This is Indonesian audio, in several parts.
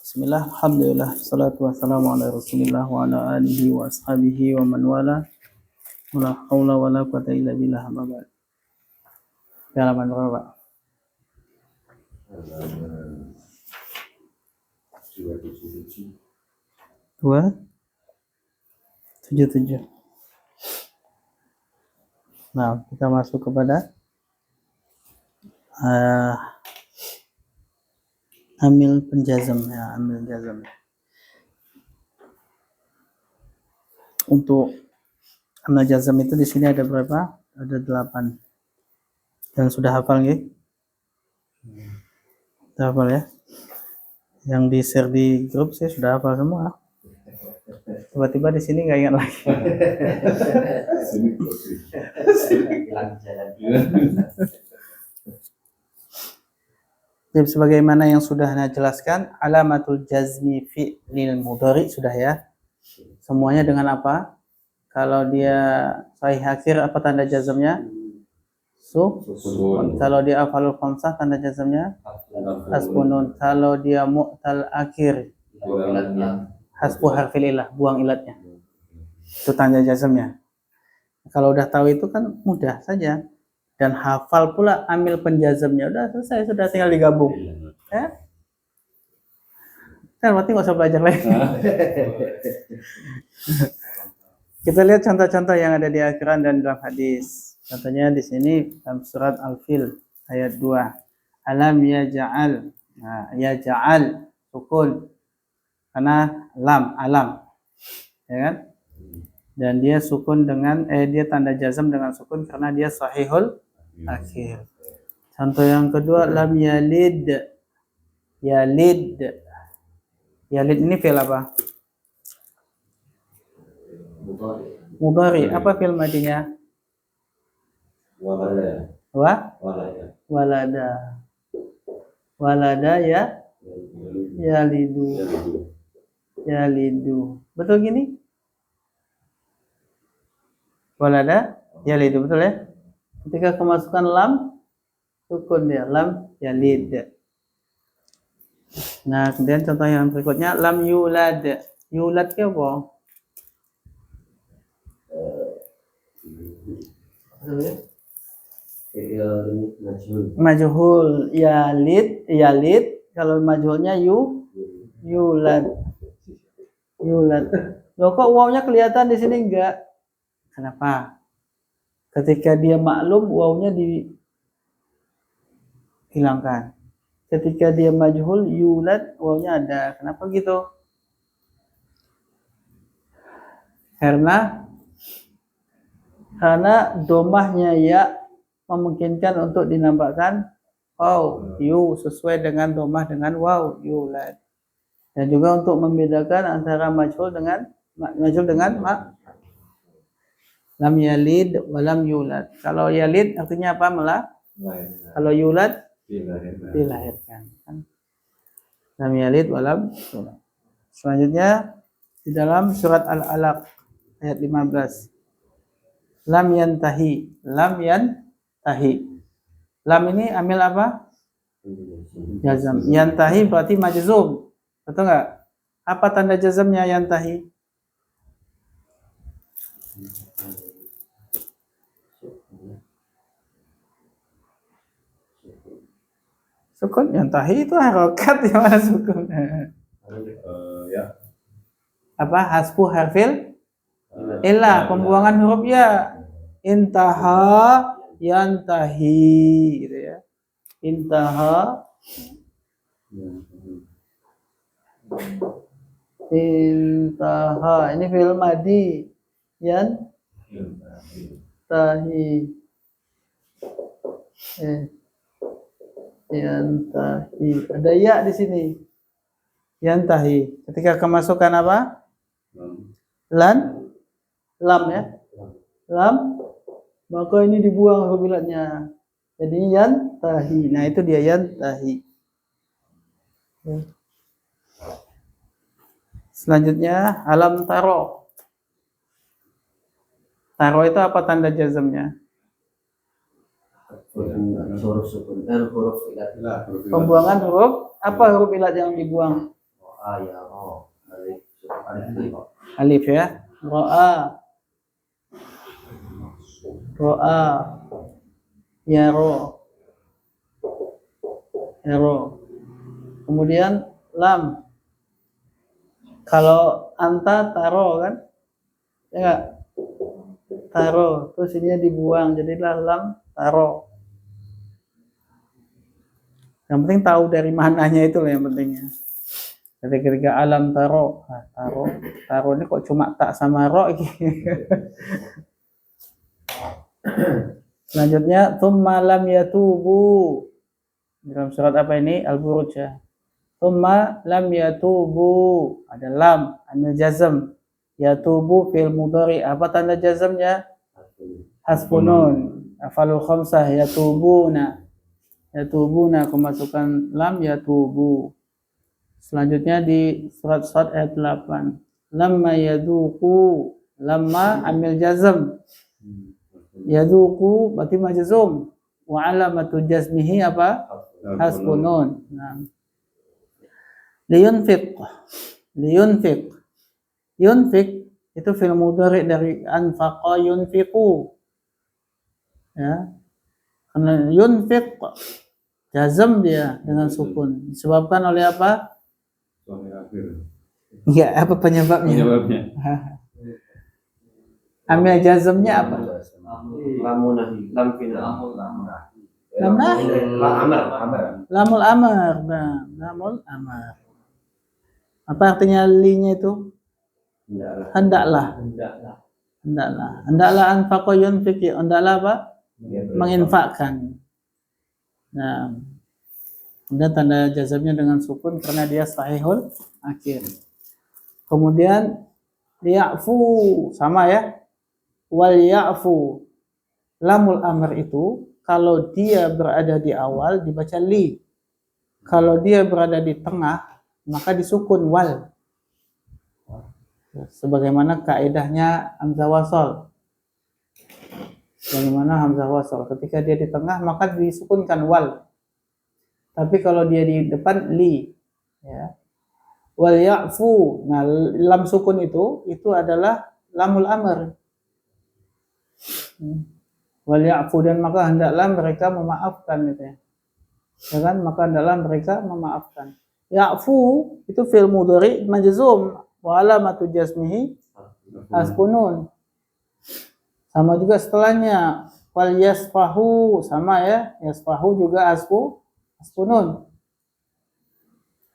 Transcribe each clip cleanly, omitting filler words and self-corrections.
Bismillah, alhamdulillah, salatu wassalamu ala rasulillah wa ala alihi wa ashabihi wa man wala. La haula wa la quwata illa billah, amma ba'd. Halaman berapa, Pak? Halaman 277. 277. Nah, kita masuk kepada amil penjazam ya, amil jazam. Untuk amil jazam itu di sini ada berapa? Ada 8. Dan sudah hafal nggih? Sudah hafal ya? Yang di-share di grup saya sudah hafal semua. Tiba-tiba di sini nggak ingat lagi. Jadi sebagaimana yang sudah Anda jelaskan, alamatul jazmi fi'lil mudhari sudah ya. Semuanya dengan apa? Kalau dia sahih akhir apa tanda jazmnya? Sukun. Kalau dia afalul khamsah tanda jazmnya hasbunun. Kalau dia mu'tal akhir hasbu harfil ilah, buang ilatnya. Itu tanda jazmnya. Kalau udah tahu itu kan mudah saja. Dan hafal pula amil penjazamnya, udah selesai, sudah tinggal digabung. Ya? Kan berarti nggak usah belajar lagi. Kita lihat contoh-contoh yang ada di Al-Quran dan dalam hadis. Contohnya di sini dalam surat Al-Fil ayat 2. Alam yaj'al. Nah, yaj'al sukun karena lam, alam. Ya kan? Dan dia sukun dengan dia tanda jazam dengan sukun karena dia sahihul akhir. Contoh yang kedua, lam yalid. Yalid. Yalid ini fi'il apa? Mudhari. Apa fi'il madinya? Walada. Walada ya yalidu. Yalidu. Betul gini? Walada yalidu, betul ya? Ketika kemasukan lam, sukun dia, lam yalid. Nah, kemudian contoh yang berikutnya, lam yulad. Yulad ke apa? Majhul. Yalid. Kalau majhulnya yulad. Yulad. Loh, kok wawnya kelihatan di sini enggak? Kenapa? Ketika dia maklum, wawnya dihilangkan. Ketika dia majhul, yulad, wawnya ada. Kenapa gitu? Karena domahnya ya memungkinkan untuk dinambahkan waw, yu, sesuai dengan domah dengan waw, yulad. Dan juga untuk membedakan antara majhul dengan lam yalid walam yulad. Kalau yalid artinya apa? Kalau yulad dilahirkan. Lam yalid walam yulad. Selanjutnya di dalam surat Al-Alaq ayat 15. Lam yantahi. Lam yantahi. Lam ini amil apa? Jazam. Yantahi berarti majzum. Betul nggak? Apa tanda jazamnya yantahi? Sukun. Yantahi itu harokat, yang mana sukun? Ya. Apa? Hasbu harfil ilah, pembuangan huruf ya. Intaha yantahi gitu ya. Intaha ini fi'il madi. Yantahi. Yantahi. Ada ya di sini. Yantahi. Ketika kemasukan apa? Lam ya. Lam, maka ini dibuang huruf ilatnya. Jadi yantahi. Nah, itu dia yantahi. Selanjutnya alam taro. Taro itu apa tanda jazamnya? huruf sukun dan huruf ilat. Lah, huruf ilat. Pembuangan huruf, apa huruf ilat yang dibuang? A ya ro alif alif Alif ya. Ro'a, ro'a, ya ro, ya ro. Kemudian lam. Kalau anta taro kan, ya nggak? Taro, terus ininya dibuang, jadilah lam taro. Yang penting tahu dari mananya itu lah yang pentingnya. Ketika alam taro, taro ini kok cuma tak sama ro. Selanjutnya, tsumma lam yatubu. Dalam surat apa ini? Al-Buruj ya. Tsumma lam yatubu. Ada lam, amil jazm. Yatubu fil mudhari. Apa tanda jazmnya? Hasbunun. Afalul khamsah yatubuna. Yatubuna, kemasukan lam yatubu. Selanjutnya di surat ayat 8. Lamma yaduku. Lamma amil jazm. Yaduku berarti majzum. Wa alamatu jazmihi apa? Hasbunun. Nah. Liyunfiq. Liyunfiq. Yunfiq itu fi'il mudhari dari anfaqa yunfiqu. Ya. Karena yunfiq jazm dia dengan sukun. Disebabkan oleh apa? Suami akhir. Ya, apa penyebabnya? Penyebabnya. Amil jazmnya apa? Lamunahi lam fina Lam nahi. amar Lamul amar. Nah, lamul amar. Apa artinya linya itu? Hendaklah. Hendaklah anfaqa yunfiq. Hendaklah apa? Menginfakkan. Nah, dan tanda jazmnya dengan sukun karena dia sahihul akhir. Kemudian ya'fu sama ya. Wal ya'fu. Lamul amr itu kalau dia berada di awal dibaca li. Kalau dia berada di tengah maka disukun wal. Sebagaimana kaidahnya hamzah wasal. Bagaimana hamzah wasal? Ketika dia di tengah maka disukunkan wal. Tapi kalau dia di depan li, ya. Wal ya'fu. Nah, lam sukun itu adalah lamul amr. Wal ya'fu, dan maka hendaklah mereka memaafkan gitu ya. Ya kan? Maka hendaklah mereka memaafkan. Ya'fu itu fi'il mudhari majzum wa alamatu jazmihi hasbunun. Sama juga setelahnya wal yasfahu, sama ya. Yasfahu juga hasbunun.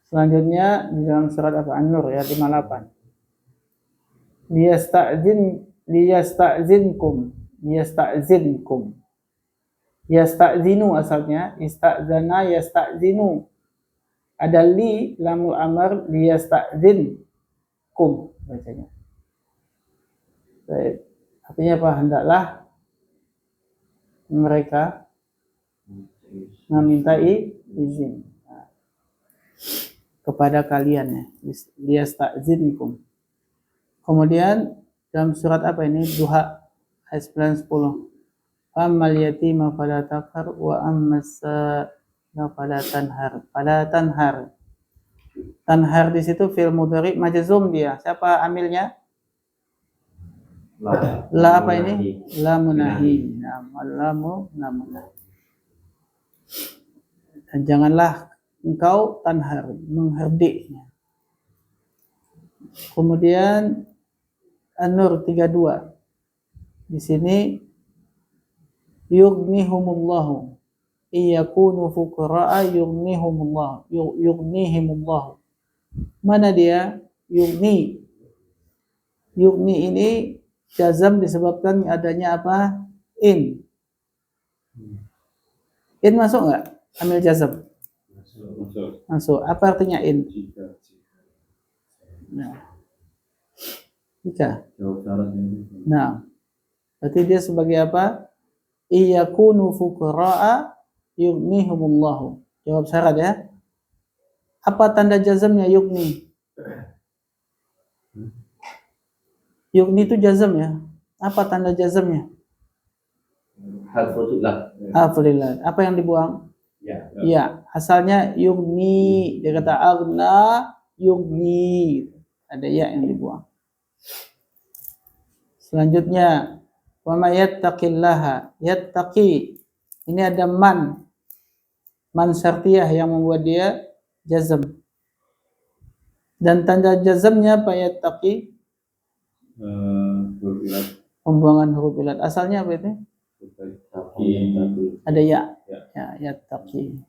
Selanjutnya di dalam surat apa? An-Nur ya 58. Liyasta'zinkum. Yasta'zinu asalnya, ista'zana yasta'zinu. Ada li lamul amr liyasta'zinkum bacanya. Baik. Artinya apa? Hendaklah mereka memintai izin kepada kalian ya. Liyasta'zinkum. Kemudian dalam surat apa ini? Duha ayat 9-10. Ammal yatima fala taqhar wa ammas fala tanhar. Fala tanhar. Tanhar di situ fi'il mudhari majzum dia. Siapa amilnya? La apa ini? La munahi. Lamu namunah. Dan janganlah engkau tanhar, mengherdik. Kemudian An-Nur 32. Di sini yughnihumullahu iyakunu fuqara'a yughnihimullahu. Mana dia? Yughni. Yughni ini jazam disebabkan adanya apa? In. In masuk enggak? Amil jazam. Masuk. Apa artinya in? Nah. Jika. Nah. Berarti dia sebagai apa? Iyakunu fuqara'a yughnihumullahu. Jawab syarat ya. Apa tanda jazamnya yughni? Yughni itu jazam ya. Apa tanda jazamnya? harfu ilat. Alhamdulillah. Apa yang dibuang? Ya. Ya, asalnya yugni. Dia kata agna yugni. Ada ya yang dibuang. Selanjutnya, wa may yattaqillaha. Yattaqi. Ini ada man. Man syartiyah yang membuat dia jazm. Dan tanda jazmnya apa? Yattaqi. Huruf ilat. Pembuangan huruf ilat. Asalnya apa itu? Ada ya. Ya. Ya, yattaqi.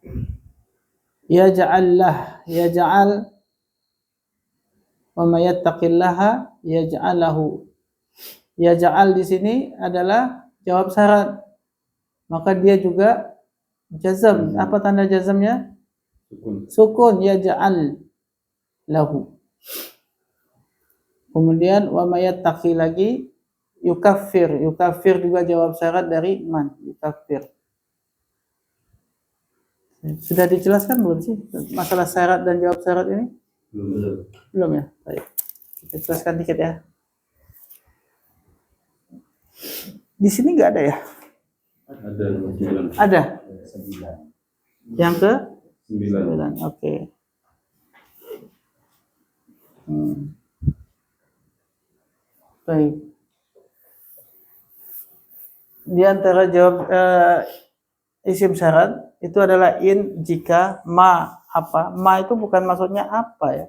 Yaj'allah. Yaj'al. Wa may yattaqillaha yaj'alahu. Yaj'al di sini adalah jawab syarat. Maka dia juga jazm. Apa tanda jazmnya? Sukun. Sukun. Yaj'al lahu. Kemudian wa may yattaqi lagi yukaffir. Yukaffir juga jawab syarat dari man. Yukaffir. Sudah dijelaskan belum sih masalah syarat dan jawab syarat ini? Belum. Belum ya? Baik. Kita jelaskan dikit ya. Di sini nggak ada ya? Ada 9. Ada. 9. Yang ke 9. 9. Oke. Baik. Di antara jawab isim syarat itu adalah in, jika, ma, apa. Ma itu bukan maksudnya apa ya.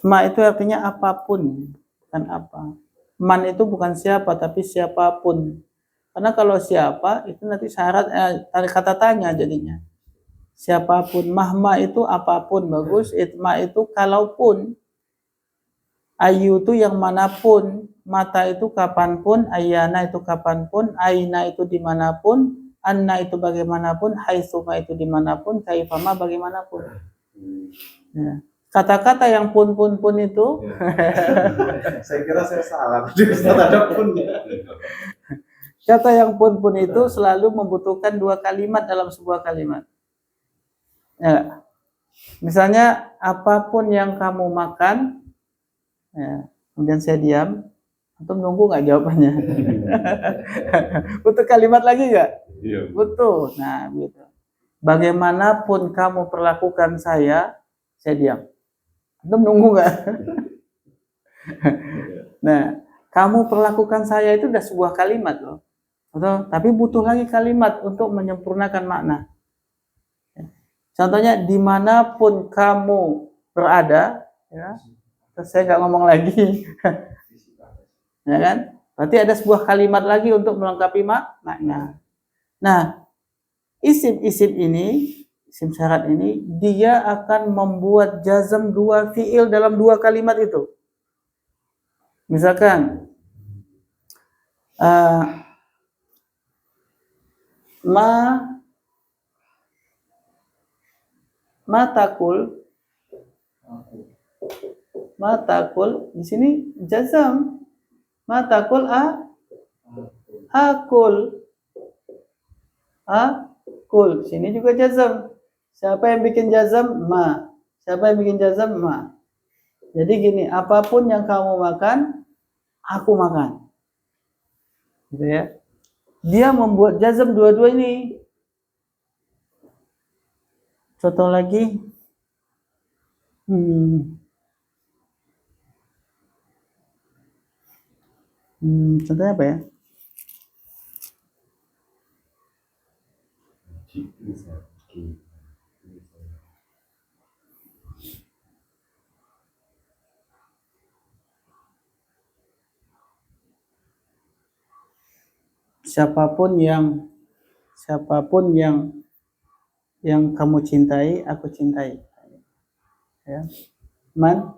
Ma itu artinya apapun, bukan apa. Man itu bukan siapa tapi siapapun. Karena kalau siapa itu nanti syarat kata tanya jadinya. Siapapun. Mahma itu apapun, bagus. Itma itu kalaupun. Ayu itu yang manapun. Mata itu kapanpun. Ayana itu kapanpun. Aina itu dimanapun. Anna itu bagaimanapun. Haitsuma itu dimanapun. Kaifama bagaimanapun. Ya. Kata-kata yang pun itu. Saya kira saya salah. Ada pun. Kata yang pun itu selalu membutuhkan 2 kalimat dalam sebuah kalimat. Ya. Misalnya apapun yang kamu makan, ya, kemudian saya diam, atau menunggu nggak jawabannya? Butuh kalimat lagi nggak? Iya. Butuh. Nah, gitu. Bagaimanapun kamu perlakukan saya diam. Atau menunggu nggak? Nah, kamu perlakukan saya itu udah sebuah kalimat loh. Atau, tapi butuh lagi kalimat untuk menyempurnakan makna. Contohnya dimanapun kamu berada, ya, terus saya nggak ngomong lagi, ya kan? Berarti ada sebuah kalimat lagi untuk melengkapi makna. Nah, isim-isim ini, isim syarat ini, dia akan membuat jazm 2 fiil dalam 2 kalimat itu. Misalkan, matakul di sini jazam. Matakul akul. Sini juga jazam. Siapa yang bikin jazam? Ma. Siapa yang bikin jazam? Ma. Jadi gini, apapun yang kamu makan, aku makan. Gitu ya. Dia membuat jazam 2 ini. Contoh lagi. Contohnya apa ya? Siapapun yang kamu cintai, aku cintai. Ya. Man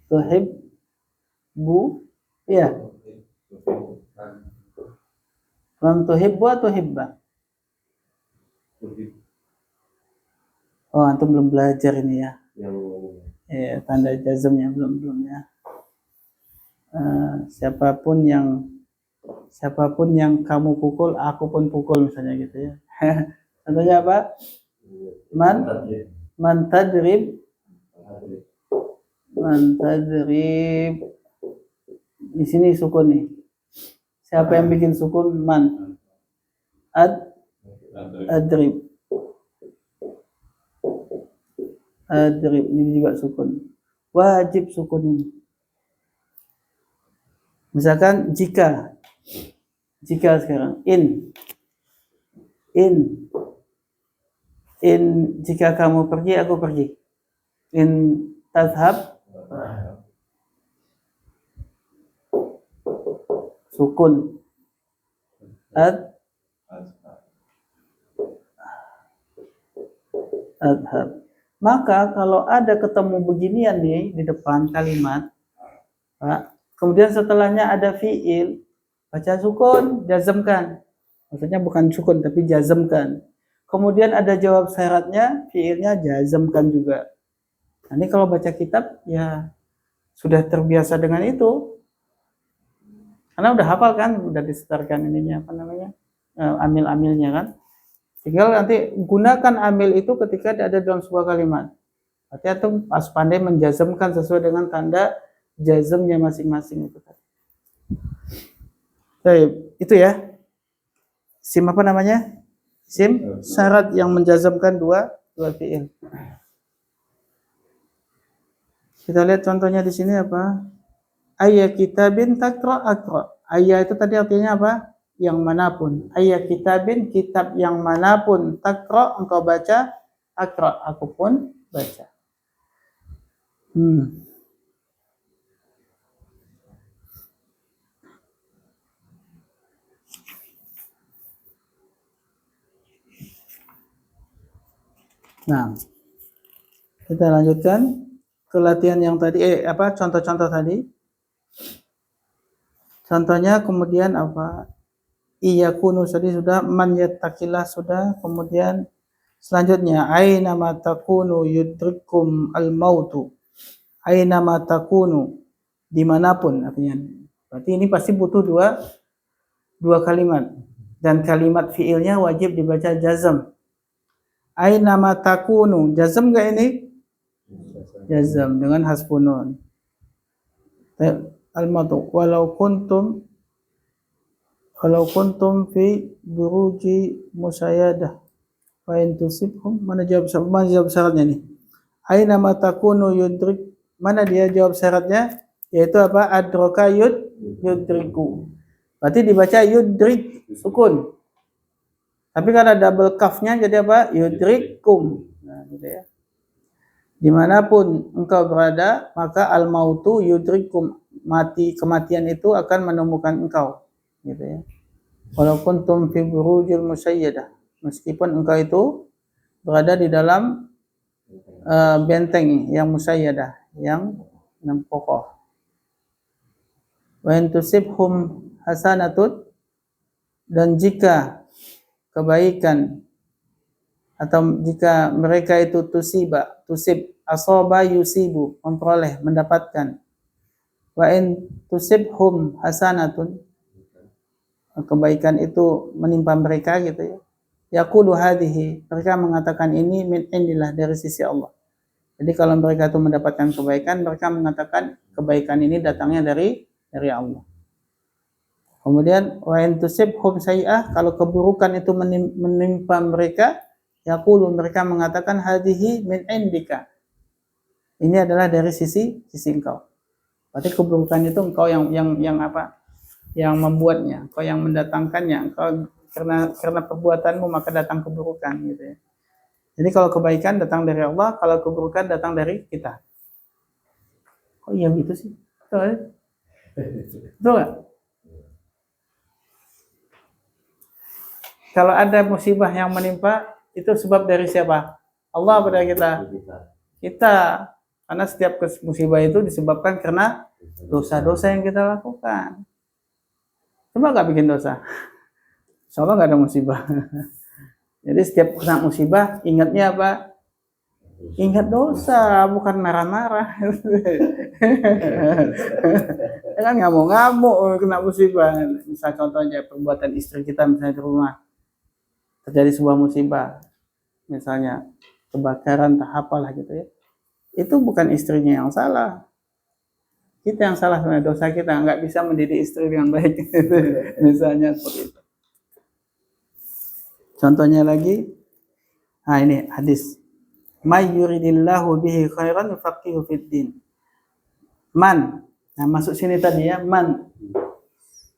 tuhibbu, ya. Man tuhibbu atau hibba? Oh, antum belum belajar ini ya. Ya, tanda jazmnya belum ya. Siapapun yang kamu pukul, aku pun pukul misalnya gitu ya. Contohnya apa? Man tadrib Di sini sukun nih. Siapa yang bikin sukun? Man. Adrib. Adrib ini juga sukun. Wajib sukun ini. Misalkan jika sekarang in jika kamu pergi aku pergi. In tadhhab sukun. Adhab. Maka kalau ada ketemu beginian nih di depan kalimat, Pak, kemudian setelahnya ada fiil, baca sukun, jazmkan. Maksudnya bukan sukun tapi jazmkan. Kemudian ada jawab syaratnya, fiilnya jazmkan juga. Nah, ini kalau baca kitab ya sudah terbiasa dengan itu. Karena udah hafal kan, udah disetarkan ininya apa namanya? Amil-amilnya kan. Tinggal nanti gunakan amil itu ketika ada dalam sebuah kalimat. Berarti itu pas pandai menjazmkan sesuai dengan tanda jazmnya masing-masing itu. Baik, itu ya. Sim apa namanya? Sim syarat yang menjazmkan dua fiil. Kita lihat contohnya di sini apa? Ayya kitabin taqra aqra. Ayya itu tadi artinya apa? Yang manapun. Ayya kitabin, kitab yang manapun. Taqra, engkau baca. Aqra, aku pun baca. Nah, kita lanjutkan ke latihan yang tadi. Contoh-contoh tadi. Contohnya kemudian apa? Iyakunu tadi sudah, man yattaqillah sudah, kemudian selanjutnya aina ma takunu yudrikum al-mautu. Aina ma takunu, dimanapun artinya. Berarti ini pasti butuh dua kalimat dan kalimat fiilnya wajib dibaca jazm. Aina ma takunu, jazm enggak ini? Jazm dengan hasbunun. Al-mautu walau kuntum fi buruji musayyadah wa in tusibhum, mana jawab syaratnya nih? Aina ma takunu yudrik, mana dia jawab syaratnya? Yaitu apa? Adraka yudriku. Berarti dibaca yudrik sukun. Tapi karena double kafnya jadi apa? Yudrikum. Nah, gitu ya. Dimanapun engkau berada, maka al-mautu yudrikum, kematian itu akan menemukan engkau. Gitu ya. Walaupun tum fi burujil musayyadah, meskipun engkau itu berada di dalam benteng yang musayyadah, yang kokoh. Wa in tusibhum hasanatun, dan jika kebaikan atau jika mereka itu tusib asaba yusibu, memperoleh, mendapatkan. Wa in tusibhum hasanatun, kebaikan itu menimpa mereka gitu ya. Yaqulu hadhihi, mereka mengatakan ini min indillah, dari sisi Allah. Jadi kalau mereka itu mendapatkan kebaikan, mereka mengatakan kebaikan ini datangnya dari Allah. Kemudian wa in tusibhum sayyi'ah, kalau keburukan itu menimpa mereka, yaqulu, mereka mengatakan hadhihi min indika, ini adalah dari sisi engkau. Berarti keburukan itu engkau yang apa? Yang membuatnya, engkau yang mendatangkannya, engkau karena perbuatanmu maka datang keburukan gitu ya. Jadi kalau kebaikan datang dari Allah, kalau keburukan datang dari kita. Oh iya gitu sih. Betul nggak? Kalau ada musibah yang menimpa, itu sebab dari siapa? Allah pada kita. Karena setiap musibah itu disebabkan karena dosa-dosa yang kita lakukan. Coba nggak bikin dosa, insya Allah nggak ada musibah. Jadi setiap kena musibah, ingatnya apa? Ingat dosa, bukan marah-marah. Kan ngamuk-ngamuk kena musibah. Misal contohnya perbuatan istri kita misalnya di rumah, terjadi sebuah musibah, misalnya kebakaran, tak apalah gitu ya. Itu bukan istrinya yang salah. Kita yang salah sebenarnya, dosa kita nggak bisa mendidik istri dengan baik. Misalnya seperti itu. Contohnya lagi, nah ini hadis. May yuridillahu bihi khairan yufaqihu fid din. Man, nah masuk sini tadi ya, man.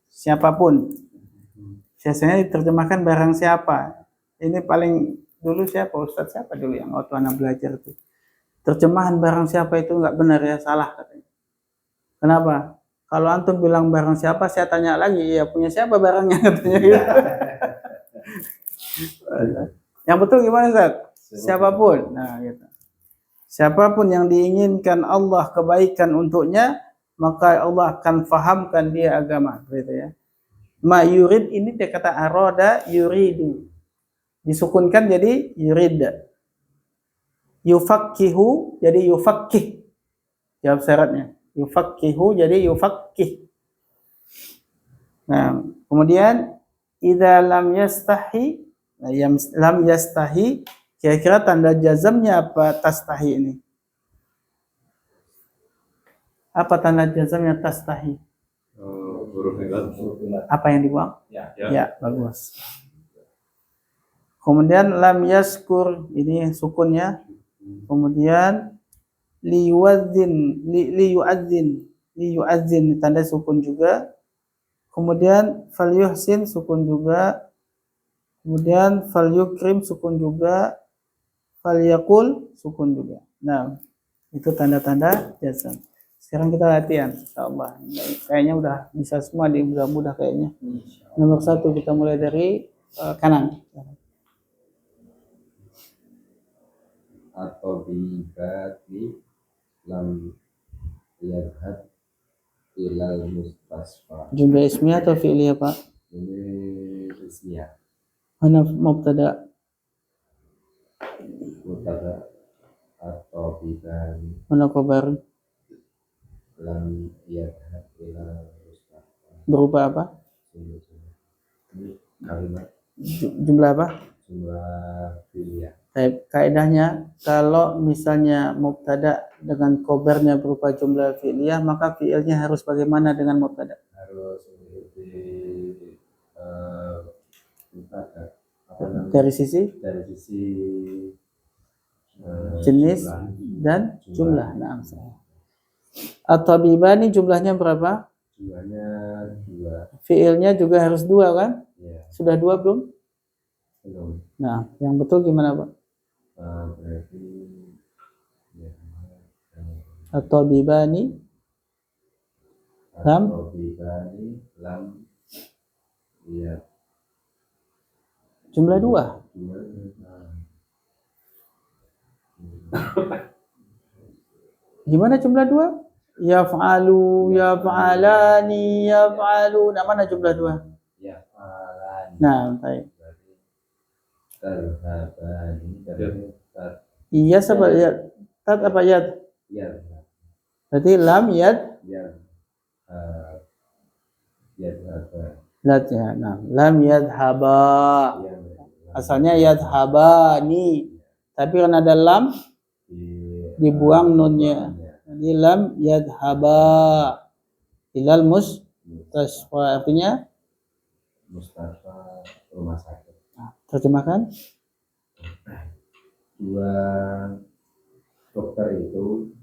Siapapun. Biasanya diterjemahkan barang siapa. Ini paling dulu siapa? Ustaz siapa dulu yang waktu anak belajar itu? Terjemahan barang siapa itu nggak benar ya, salah katanya. Kenapa? Kalau antum bilang barang siapa, saya tanya lagi, ya punya siapa barangnya katanya gitu. Yang betul gimana Ustaz? Siapapun. Nah, gitu. Siapapun yang diinginkan Allah kebaikan untuknya, maka Allah akan fahamkan dia agama, gitu ya. Ma yurid ini dia kata aroda yuridu. Disukunkan jadi yurid. Yufakihu jadi yufakih. Jawab syaratnya. Yufakihu jadi yufakih. Nah, kemudian idza lam yastahi, lam yastahi, kira-kira tanda jazamnya apa tastahi ini? Apa tanda jazamnya tastahi? Huruf ilat. Apa yang dibuang? Ya. Ya, bagus. Kemudian lam yaskur, ini sukunnya. Kemudian liyuadzin tanda sukun juga. Kemudian falyuhsin sukun juga. Kemudian falyukrim sukun juga. Falyakul sukun juga. Nah, itu tanda-tanda jazam. Sekarang kita latihan, insyaallah. Kayaknya udah bisa semua, mudah kayaknya. Nomor 1 kita mulai dari kanan. Atau bibati lam yadhad ilal mustasfa. Jumlah ismiyah atau fi'liyah, Pak? Ini ismiyah. Mana mubtada? Mutada atau bibani Mana khabar? lam yadhad ilal mustasfa. Berupa apa? Ini kalimat Jumlah apa? jumlah fi'liyah. Kaidahnya kalau misalnya mubtada dengan khobarnya berupa jumlah fi'liyah, maka fi'ilnya harus bagaimana dengan mubtada? Harus mengikuti mutada. Apa namanya? Dari sisi jenis dan jumlah. Nah, at-tabibani jumlahnya berapa? Jumlahnya 2. Fi'ilnya juga harus 2 kan? Ya, Sudah 2 belum? belum. Nah, yang betul gimana, Pak? Berarti ya, At-tabibani lam atau bibani lam ya jumlah 2. Gimana jumlah 2? Yaf'alu, yaf'alani, yaf'alu. Nah, mana jumlah 2? ya alani. Nah, baik. Berarti terhabani dari Iya sama ya. Tat apa yad? ya Berarti lam yad ya ya apa lat ya. Nah, lam yadhaba. ya Asalnya yadhabani. Tapi karena ada lam dibuang nunnya. Jadi lam yadhaba ilal mustasfa, artinya Mustafa rumah sakit. terjemahkan 2 dokter itu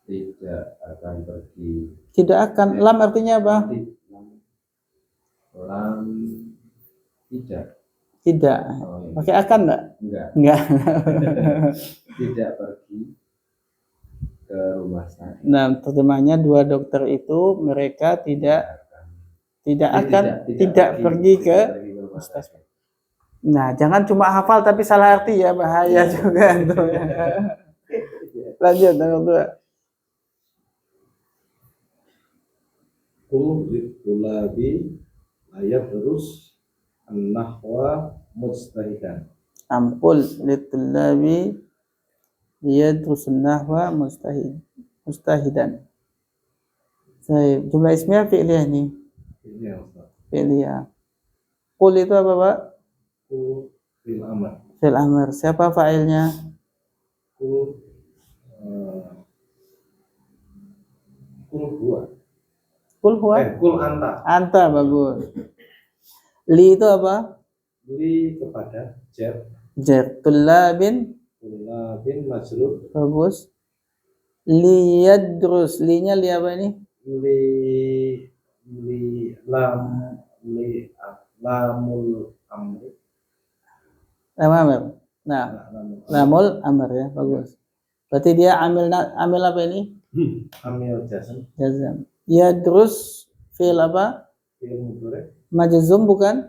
tidak akan pergi. tidak akan. Lam artinya apa? Lam tidak. Tidak. Oh, iya. Pakai akan enggak? Enggak. Tidak pergi ke rumah sakit. Nah, terjemahnya 2 dokter itu mereka tidak akan pergi ke rumah sakit. Nah, jangan cuma hafal tapi salah arti ya, bahaya juga tuh. Lanjut nomor 2. Tulabi ayat terus an-nahwa mustahidan. Ampul litullabi liyadrusun nahwa mustahidan. Saya jumlah ismiyah fi'liyah nih. Ini ya Ustaz. Fi'liyah. Qul itu apa, Pak? Ku fil amr. Fi'l amr. Siapa fa'ilnya? Ku Kul huwa. Kul huwa. Kul anta. Anta, bagus. Li itu apa? Li kepada jar. Jar. Tullabin, Tullabin majrur. bagus. Liyadrus, linya li apa ini? Lamul amri. Amr. Nah, lamul amr ya, bagus. Berarti dia amil apa ini? Amil jazm. Jazam. Yadrus fi'il apa? Fi'il mudhari. Majzum bukan?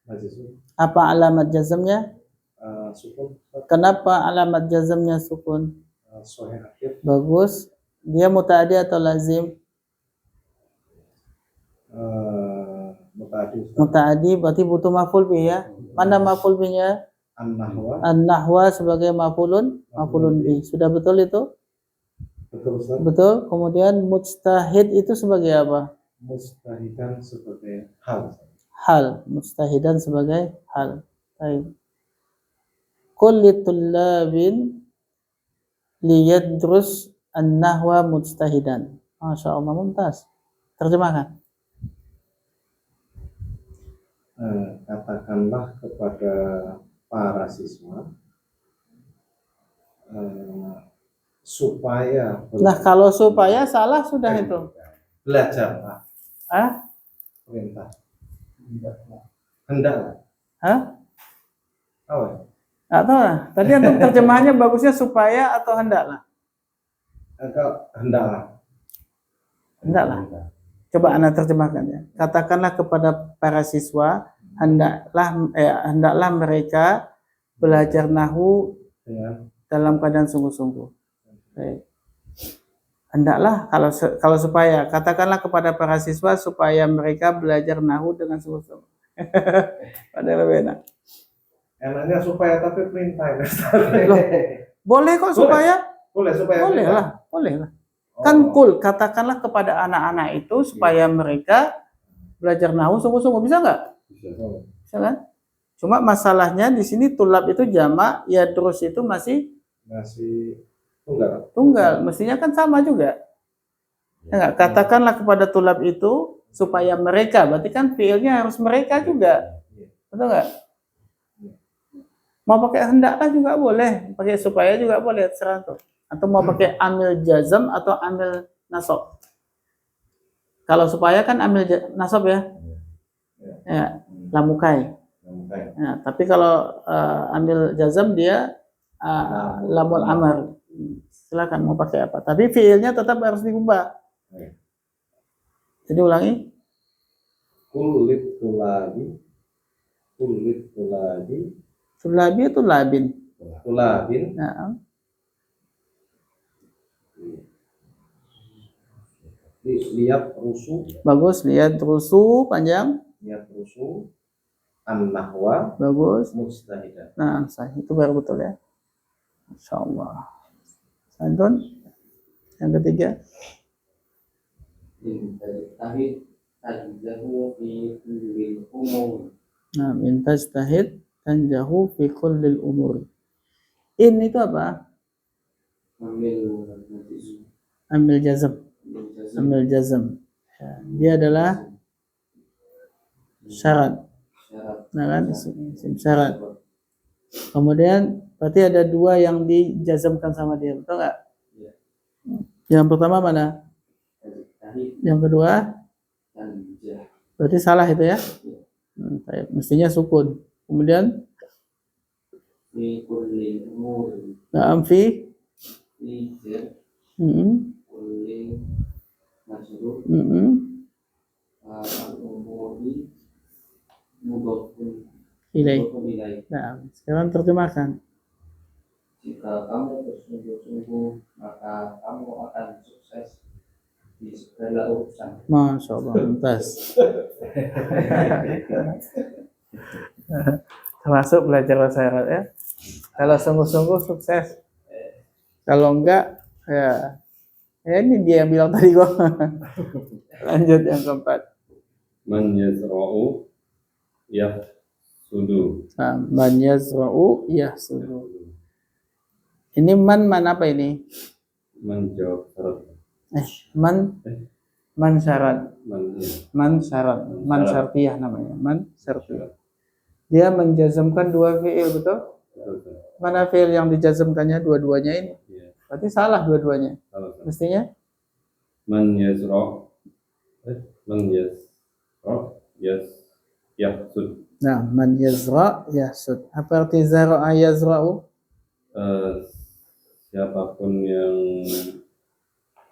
Majzum. Apa alamat jazamnya? Sukun. Kenapa alamat jazamnya sukun? Sahih akhir. Bagus. Dia muta'addi atau lazim? Muta'addi. Muta'addi berarti butuh maf'ul bih ya. Mana maf'ul bihnya? An-nahwa. An-nahwa sebagai maf'ulun bih. Sudah betul itu? Betul Ustaz. Betul. Kemudian mujtahid itu sebagai apa? Mustahidan sebagai hal. Hal. Mujtahidan sebagai hal. Baik. Qul litullabin liyadrus an-nahwa mujtahidan. Masya Allah, mumtaz. Terjemahkan. Katakanlah kepada para siswa supaya Nah, kalau supaya salah sudah itu. belajarlah. Ah? Perintah. Hendaklah. Hah? Oh, Atau tadi untuk terjemahannya bagusnya supaya atau hendaklah? hendaklah. Hendaklah. Coba Anda terjemahkan ya. Katakanlah kepada para siswa, hendaklah mereka belajar nahwu Dengan dalam keadaan sungguh-sungguh. Baik. Hendaklah kalau supaya katakanlah kepada para siswa supaya mereka belajar nahwu dengan sungguh-sungguh. Padahal lebih enak. enaknya supaya tapi perintah. Loh, boleh kok supaya? Boleh supaya Boleh perintah. lah, boleh lah. Oh. Kan kul, katakanlah kepada anak-anak itu supaya mereka belajar nahwu sungguh-sungguh, bisa nggak? Bisa kan? Cuma masalahnya di sini tulab itu jamak, ya terus itu masih tunggal. Mestinya kan sama juga. Ya nggak? Katakanlah kepada tulab itu supaya mereka, berarti kan fiilnya harus mereka juga, betul nggak? Mau pakai hendaklah juga boleh, pakai supaya juga boleh, terserah tuh. Atau mau pakai amil jazam atau amil nasab. Kalau supaya kan amil nasab ya, ya lamukai. Ya, tapi kalau amil jazam dia lamul amar. Silakan mau pakai apa. Tapi fiilnya tetap harus diubah. Jadi ulangi. Kulit Tulabi itu labin. tulabin. Nah, Lihat rusuh. bagus, lihat rusuh panjang. Lihat rusuh. An-nahwa. Bagus. Mustahidan. Nah, sahih itu baru betul ya. Masya Allah. Santun. Yang ketiga. Nah, mintajtahid tanjahu fi kullil umur. In itu apa? Amil jazam. Amil jazam. Ya, dia adalah syarat. Nah kan, isim syarat. Kemudian berarti ada dua yang dijazamkan sama dia, betul nggak? Yang pertama mana? Yang kedua? Berarti salah itu ya? Mestinya sukun. Kemudian? Na'am fi? Ilai. Nah, sekarang terjemahkan. Jika kamu bersungguh-sungguh, maka kamu akan sukses di segala urusan. Masya Allah, tuntas. Termasuk belajar bahasa Arab ya. Kalau sungguh-sungguh sukses. Kalau enggak, ya ini dia yang bilang tadi gua. Lanjut yang keempat. Man yazra'u yahsudu. Nah, man yazra'u yahsudu. Ini man apa ini? Man jawab syarat. Man syarat. Man ya. Man syarat. Man syartiyah namanya. Man syartiyah. Dia menjazmkan dua fi'il, betul? Betul. Mana fi'il yang dijazmkannya dua-duanya ini? Iya. Berarti salah dua-duanya. Salah. Mestinya Man yazra. Man yazra yahsud. nah, man yazra yahsud. Apa arti zara'a yazra'u? Siapapun yang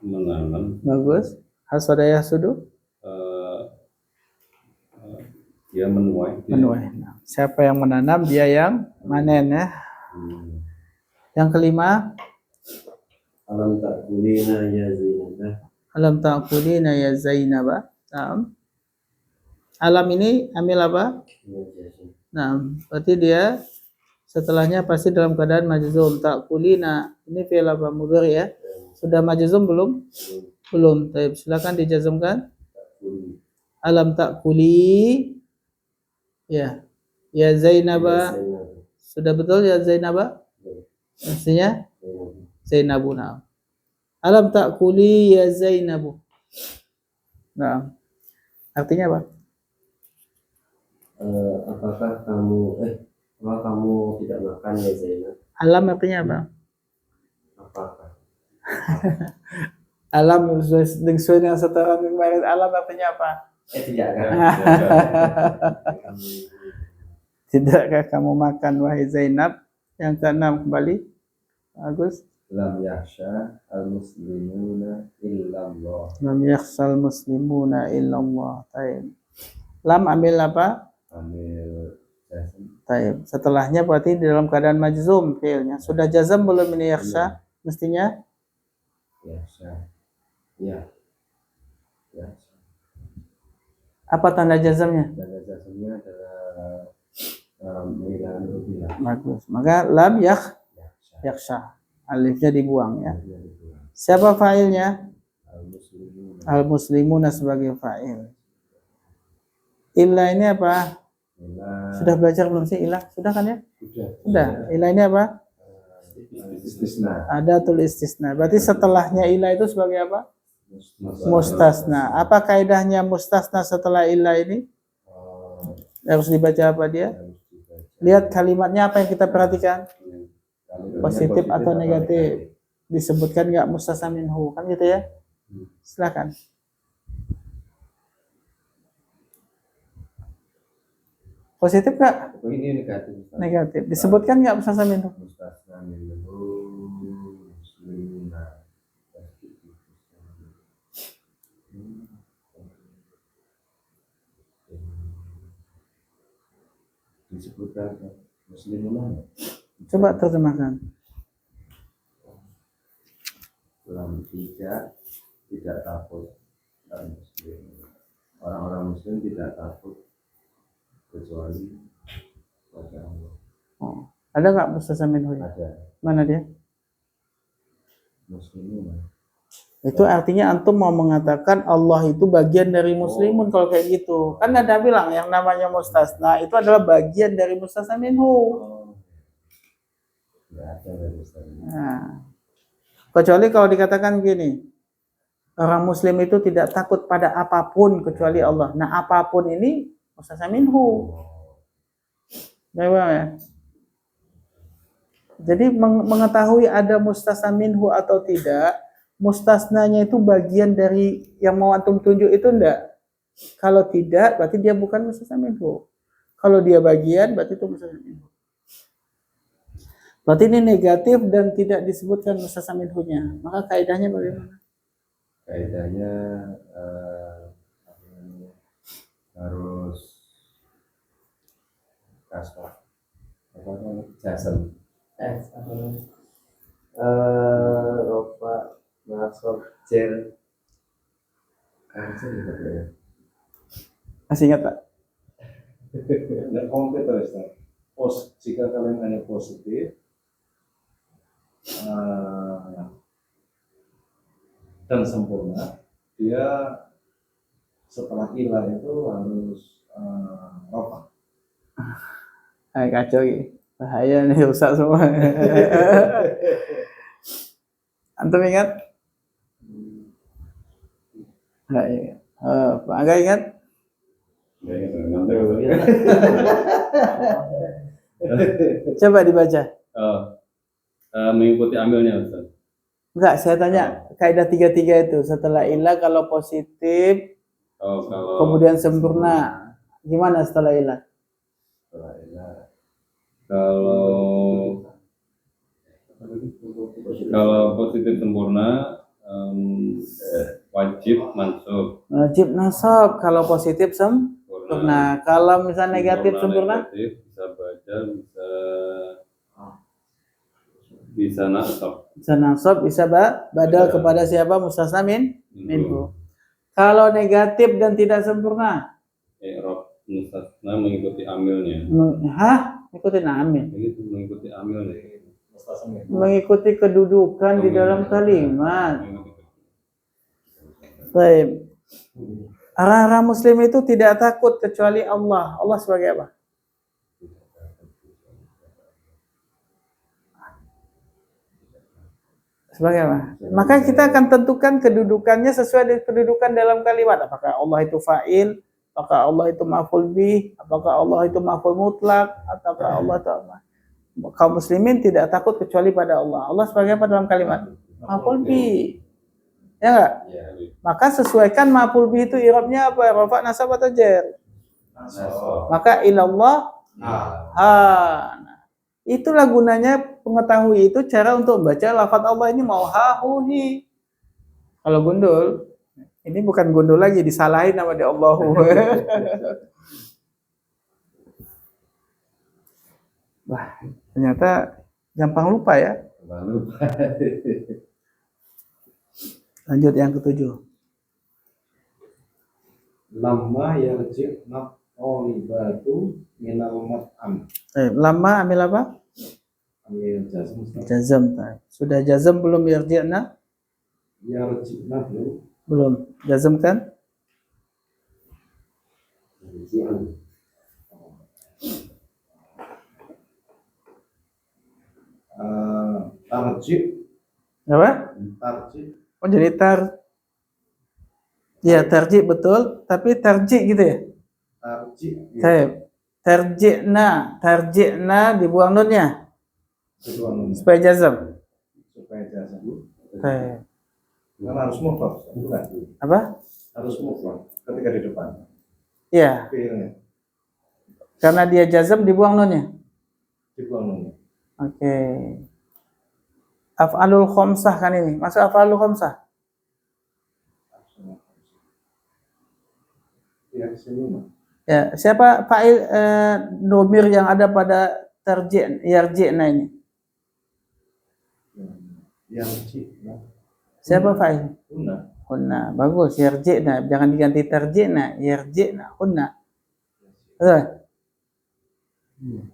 menanam, Bagus. Hasada yahsudu? dia menuai. Menuai. Nah, siapa yang menanam, dia yang manen ya. Yang kelima, Alam ta'kulina ya Zainab. alam ta'kulina ya Zainab. Nah, alam ini ambil apa? Nah, berarti dia setelahnya pasti dalam keadaan majzum. Ta'kulina ini fi'il apa? Mudhari ya. Sudah majzum belum? Belum. Baik, silakan dijazmkan. Alam ta'kuli ya. Ya Zainab. Sudah betul ya Zainab? Maksudnya Zainabuna. Alam ta'kuli ya Zainabu. Nah, artinya apa? Apakah kamu tidak makan ya Zainab? Alam artinya apa? Apakah? Alam sesuai dengan setoran kemarin. Alam artinya apa? Tidak kan? Tidakkah kamu makan wahai Zainab? Yang keenam kembali. Bagus. Lam yakhsha al-muslimuna illallah. Lam yakhshal muslimuna illallah. Taib. Lam ambil apa? Ambil Taib. Setelahnya berarti di dalam keadaan majzum fi'ilnya. Sudah jazam belum ini yakhsha? Mestinya yakhsha. Ya. Yakhsha. apa tanda jazamnya? Tanda jazmnya adalah menghilangkan rupiah. Bagus. Maka lam yakhsha. Alifnya dibuang ya. Siapa fa'ilnya? Al-muslimuna sebagai fa'il. Illa ini apa? Sudah belajar belum sih ilah? Sudah kan ya? Sudah. Ilah ini apa? Istisna. Adatul istisna. Berarti setelahnya ilah itu sebagai apa? Mustasna. Apa kaidahnya mustasna setelah ilah ini? Harus dibaca apa dia? Lihat kalimatnya apa yang kita perhatikan? Positif atau negatif? Disebutkan nggak mustasna minhu? Kan gitu ya? Silakan. Positif nggak? Ini negatif. Negatif. Disebutkan nggak mustasna minhu? Mustasna minhu muslimuna. Disebutkan muslimuna. Coba terjemahkan. Dalam tidak takut dan muslim. Orang-orang muslim tidak takut kecuali pada Allah. Oh. Ada nggak mustasna minhu? Ada Mana dia? muslimun. Itu artinya antum mau mengatakan Allah itu bagian dari muslimun kalau kayak gitu. Kan ada bilang yang namanya mustasna itu adalah bagian dari mustasna minhu. Tidak ada dari Ustaz. Nah, kecuali kalau dikatakan gini, orang muslim itu tidak takut pada apapun kecuali Allah. Nah, apapun ini mustasna minhu. Ya. Jadi mengetahui ada mustasna minhu atau tidak, mustasnanya itu bagian dari yang mau antum tunjuk itu enggak. Kalau tidak, berarti dia bukan mustasna minhu. Kalau dia bagian, berarti itu mustasna minhu. Berarti ini negatif dan tidak disebutkan mustasna minhunya. Maka kaidahnya bagaimana? Kaidahnya harus kasar. Jasem. Ropa masuk jer. Masih ingat Pak? Nah, konkret terus jika kalian hanya positif dan sempurna, dia setelah ilah itu harus ropa. Kacau ini. Bahaya nih rusak semua. Antum ingat? Enggak ingat. Pak Angga ingat? Nggak ingat, ngantuk. Coba dibaca. Mengikuti amilnya Ustaz. Enggak, saya tanya kaidah 33 itu setelah ilah kalau positif Kalau kemudian sempurna. Gimana setelah ilah? kalau kalau positif sempurna wajib mansub. Wajib nasab kalau positif sempurna. Kalau misalnya negatif sempurna? Negatif bisa baca, bisa nasab. Bisa nasab, bisa badal kepada siapa? Mustasna minhu. Kalau negatif dan tidak sempurna? I'rab mustasna mengikuti amilnya. Ikutin amil. Itu mengikuti amilnya. Mengikuti kedudukan di dalam kalimat. Baik. Orang-orang muslim itu tidak takut kecuali Allah. Allah sebagai apa? Sebagai apa? Maka kita akan tentukan kedudukannya sesuai dengan kedudukan dalam kalimat. Apakah Allah itu fa'il? Apakah Allah itu maf'ul bih? Apakah Allah itu maf'ul mutlak? Ataukah Allah itu apa? Kaum muslimin tidak takut kecuali pada Allah. Allah sebagai apa dalam kalimat? Maf'ul bih. Ya enggak? Ya, Maka sesuaikan maf'ul bih itu i'rabnya apa? Rafa, nasab atau jar? Maka ilallah nah, itulah gunanya mengetahui itu cara untuk membaca lafaz Allah ini mau hahuhi. Kalau gundul, ini bukan gundul lagi, disalahin nama dia Allahu. Wah, ternyata gampang lupa ya. Lanjut yang ketujuh. Lamma yarji'na thalibatu minal mat'am. Lama ambil apa? Ambil jazm. Jazam. Sudah jazam belum yarji'na? Yarji'na belum. Belum. Jazam kan? Tarji'. Apa? Tarji'. Oh jadi ya tarji betul, tapi tarji gitu ya? Tarji'. Baik. Tarji'na dibuang nunnya supaya jazam. Supaya jazm. Baik. Karena harus mufrad, bukan? Apa? Harus mufrad ketika di depan. Iya, Fi'ilnya karena dia jazam dibuang nunnya. dibuang nunnya. Oke. Af'alul khamsah kan ini. Masuk af'alul khamsah. Ya, sini mah. Ya, siapa fa'il domir yang ada pada yarji'na ini? Yarji'na. Siapa fa'il? Hunna. Hunna. Bagus, yarji'na. Jangan diganti tarji'na. Yarji'na. Hunna. Betul?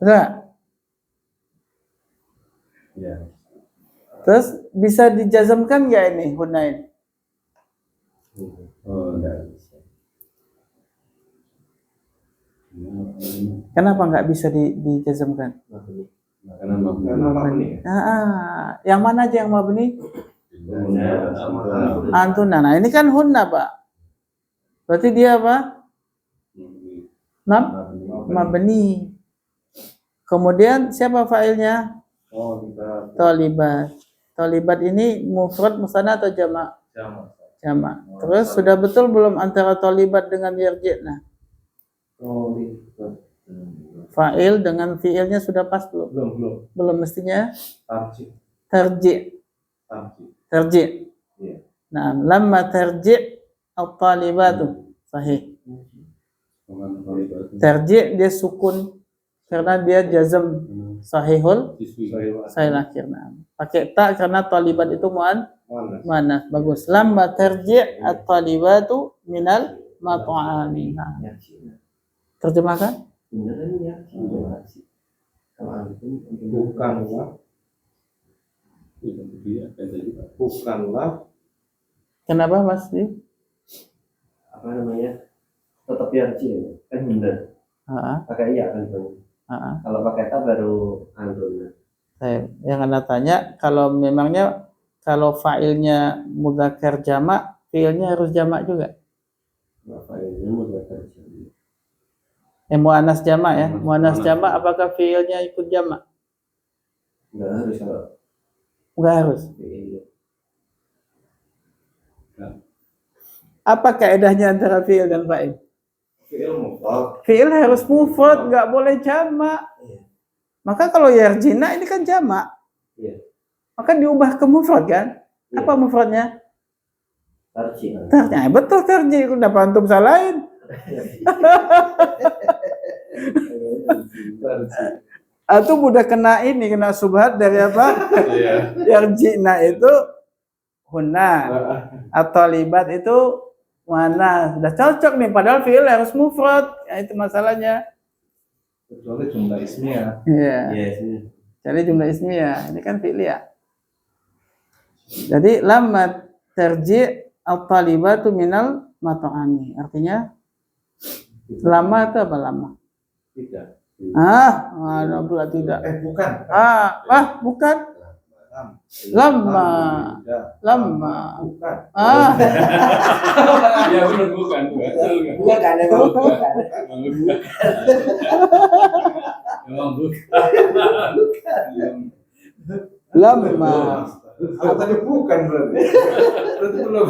Betul? ya. Terus bisa dijazamkan nggak ini hunna ini? Oh, enggak bisa. Kenapa nggak bisa dijazamkan? Karena mabni. Karena mabni. Yang mana aja yang mabni? Antuna. Antuna. Nah ini kan hunna, Pak. Berarti dia apa? Mabni. Kemudian siapa fa'ilnya? Oh, kita Thalibat. Thalibat ini mufrad, musanna atau jamak? Jamak. Terus sudah betul belum antara thalibat dengan yarji'na? Fa'il dengan fi'ilnya sudah pas belum? belum. Belum mestinya Tarji'. tarji'. Tarji'. Iya. Nah, lamma tarji' at-talibatu. Sahih. Tarji' dia sukun karena dia jazam sahihul sahih akhir. Nah, pakai ta karena talibat itu muannas. Bagus. Lamma tarji' at-talibatu minal mat'ami. Nah, terjemahkan? Bukanlah Kenapa Mas? Apa namanya, tetap yarji kan bener pakai iya kan Bang. Kalau pakai ta baru antuna. Yang Anda tanya kalau memangnya kalau fa'ilnya mudzakkar jamak, fi'ilnya harus jamak juga. Fa'ilnya mudzakkar jami'. Muannas jamak ya. Muannas jamak apakah fiilnya ikut jamak? Enggak harus kalau Enggak harus. fi'il. Apa kaedahnya antara fiil dan fa'il? Fi'il mufrad. Fiil harus mufrad, nggak boleh jamak. Iya. Maka kalau yarjina ini kan jamak. Iya. Maka diubah ke mufrad kan? Iya. Apa mufradnya? Tarji. Nah, betul tarji. Kenapa antum salahin? Antum udah kena subhat dari apa? Iya. Yarjina itu hunna atau libat itu mana? Sudah cocok nih. Padahal fiil harus mufrad. Ya, itu masalahnya. Kecuali jumlah ismiyah. Iya. Yes. Jadi jumlah ismiyah. Ini kan fi'liyah. Jadi lamma tarji' at-talibatu minal mat'ami. Artinya lama itu apa lama? Tidak. Ada pula tidak. Bukan. Bukan. Lama. Tidak. Lama. Bukan. Ya benar bukan. Bukan emang bukan. Memang bukan. Lama. Tadi bukan berarti. Berarti belum.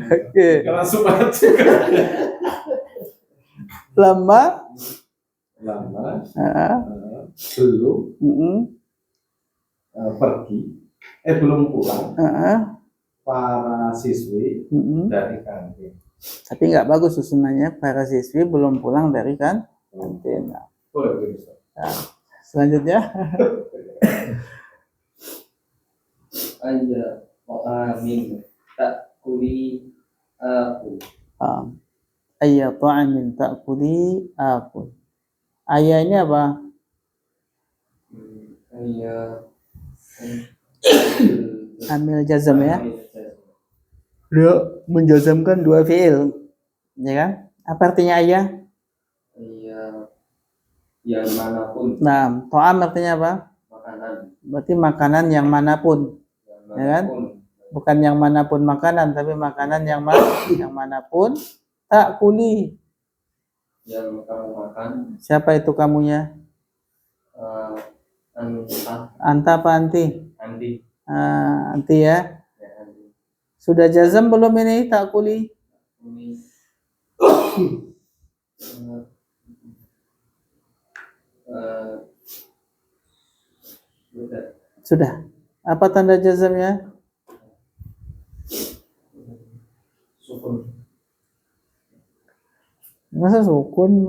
Oke. Karena subat juga. Lama. Belum pergi. Belum pulang. Para siswi dari kantin. Tapi nggak bagus susunannya. Para siswi belum pulang dari kantin. Boleh, Ustaz. Selanjutnya. Aya ta'amin ta'kuli aku. Ayya ta'amin ta'kuli akul. Ayah ini apa? Aya Amil jazam ya. Dia menjazamkan dua fiil. Ya kan? Apa artinya ayah? Aya yang manapun Nah, ta'am artinya apa? makanan. Berarti makanan yang manapun. Ya kan? Bukan yang manapun makanan, tapi makanan yang manapun. Ta'kuli. Yang kamu makan. Siapa itu kamunya? Anta apa anti? Andi. Anti ya. Andi. Sudah jazam belum ini ta'kuli? Ini Sudah. Apa tanda jazamnya? sukun. Masa sukun?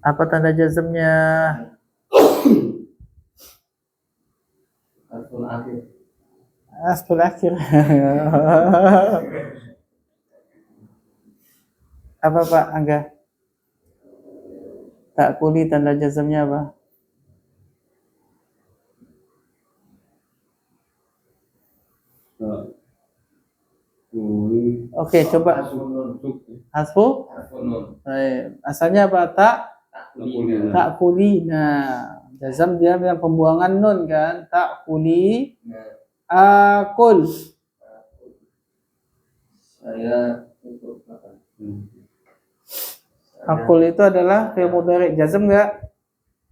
Apa tanda jazamnya? Harful akhir. Astul akhir. Apa Pak Angga? Ta'kuli tanda jazamnya apa? Oke, coba. Hasfu? Asalnya apa? Ta'kuli. Nah, jazam dia dengan pembuangan nun kan? Ta'kuli. Akul. Saya untuk makan. Akul itu adalah fi'il mudhari. Jazam enggak?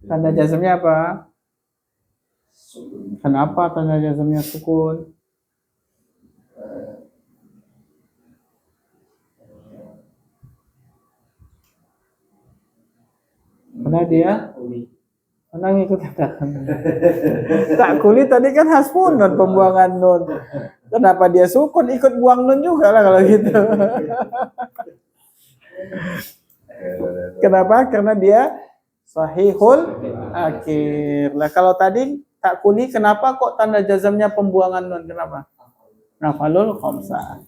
Tanda jazamnya apa? Sukun. Kenapa tanda jazamnya sukun? Karena dia ngikut katakan. Ta'kuli tadi kan hasfun nun, pembuangan nun. Kenapa dia sukun ikut buang nun juga lah kalau gitu. Kenapa? Karena dia sahihul akhir. Lah kalau tadi ta'kuli kenapa kok tanda jazamnya pembuangan nun? Kenapa? Nafalul khamsah.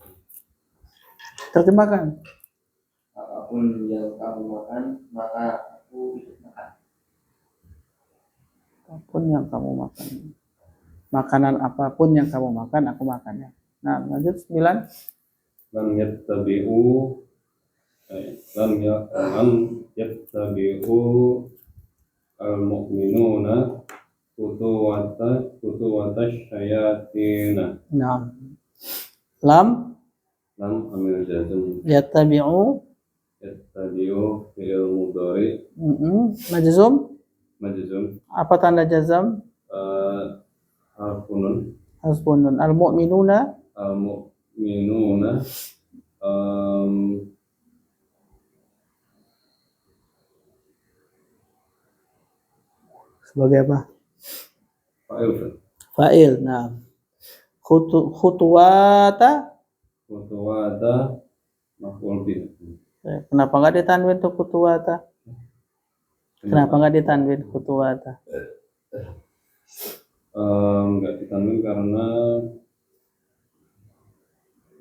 Terjemahkan. Apapun yang kamu makan, maka aku ikut makan. Apapun yang kamu makan. Makanan apapun yang kamu makan, aku makannya. Nah, lanjut 9. Lam yattabi'u al-mu'minuna kutuwata syayatina. Nah, lam Lam amil jazm. yattabi'u Yattabi'u fi'il mudhari majzum. majzum. Apa tanda jazam? Harfunun. Hasbunun. Al-mu'minuna Al-mu'minuna sebagai apa? fa'il. Fa'il. Nah, khutuwata. Kutuwata maf'ul bih. Kenapa nggak ditanwin tuh khutuwata? Kenapa nggak ditanwin khutuwata? Nggak ditanwin karena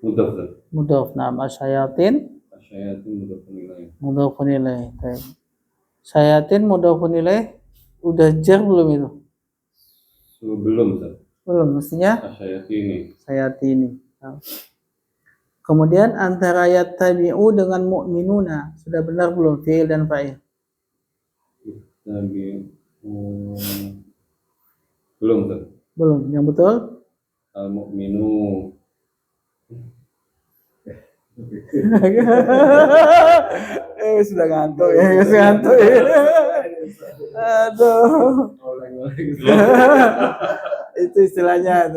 mudhaf. Mudhaf. Nah, asyayatin Asyayatin mudhafun ilaih. mudhafun ilaih. Baik. Syayatin mudhafun ilaih udah jar belum itu? Sebelum Ustaz. Belum, mestinya Asyayatini. sayatini. Nah. Kemudian antara yattabi'u dengan mu'minuna sudah benar belum fi'il dan fa'il? Belum Ustaz. Belum. Yang betul? Al-mu'minu. Sudah ngantuk ya, sudah ngantuk ya. Aduh. Itu istilahnya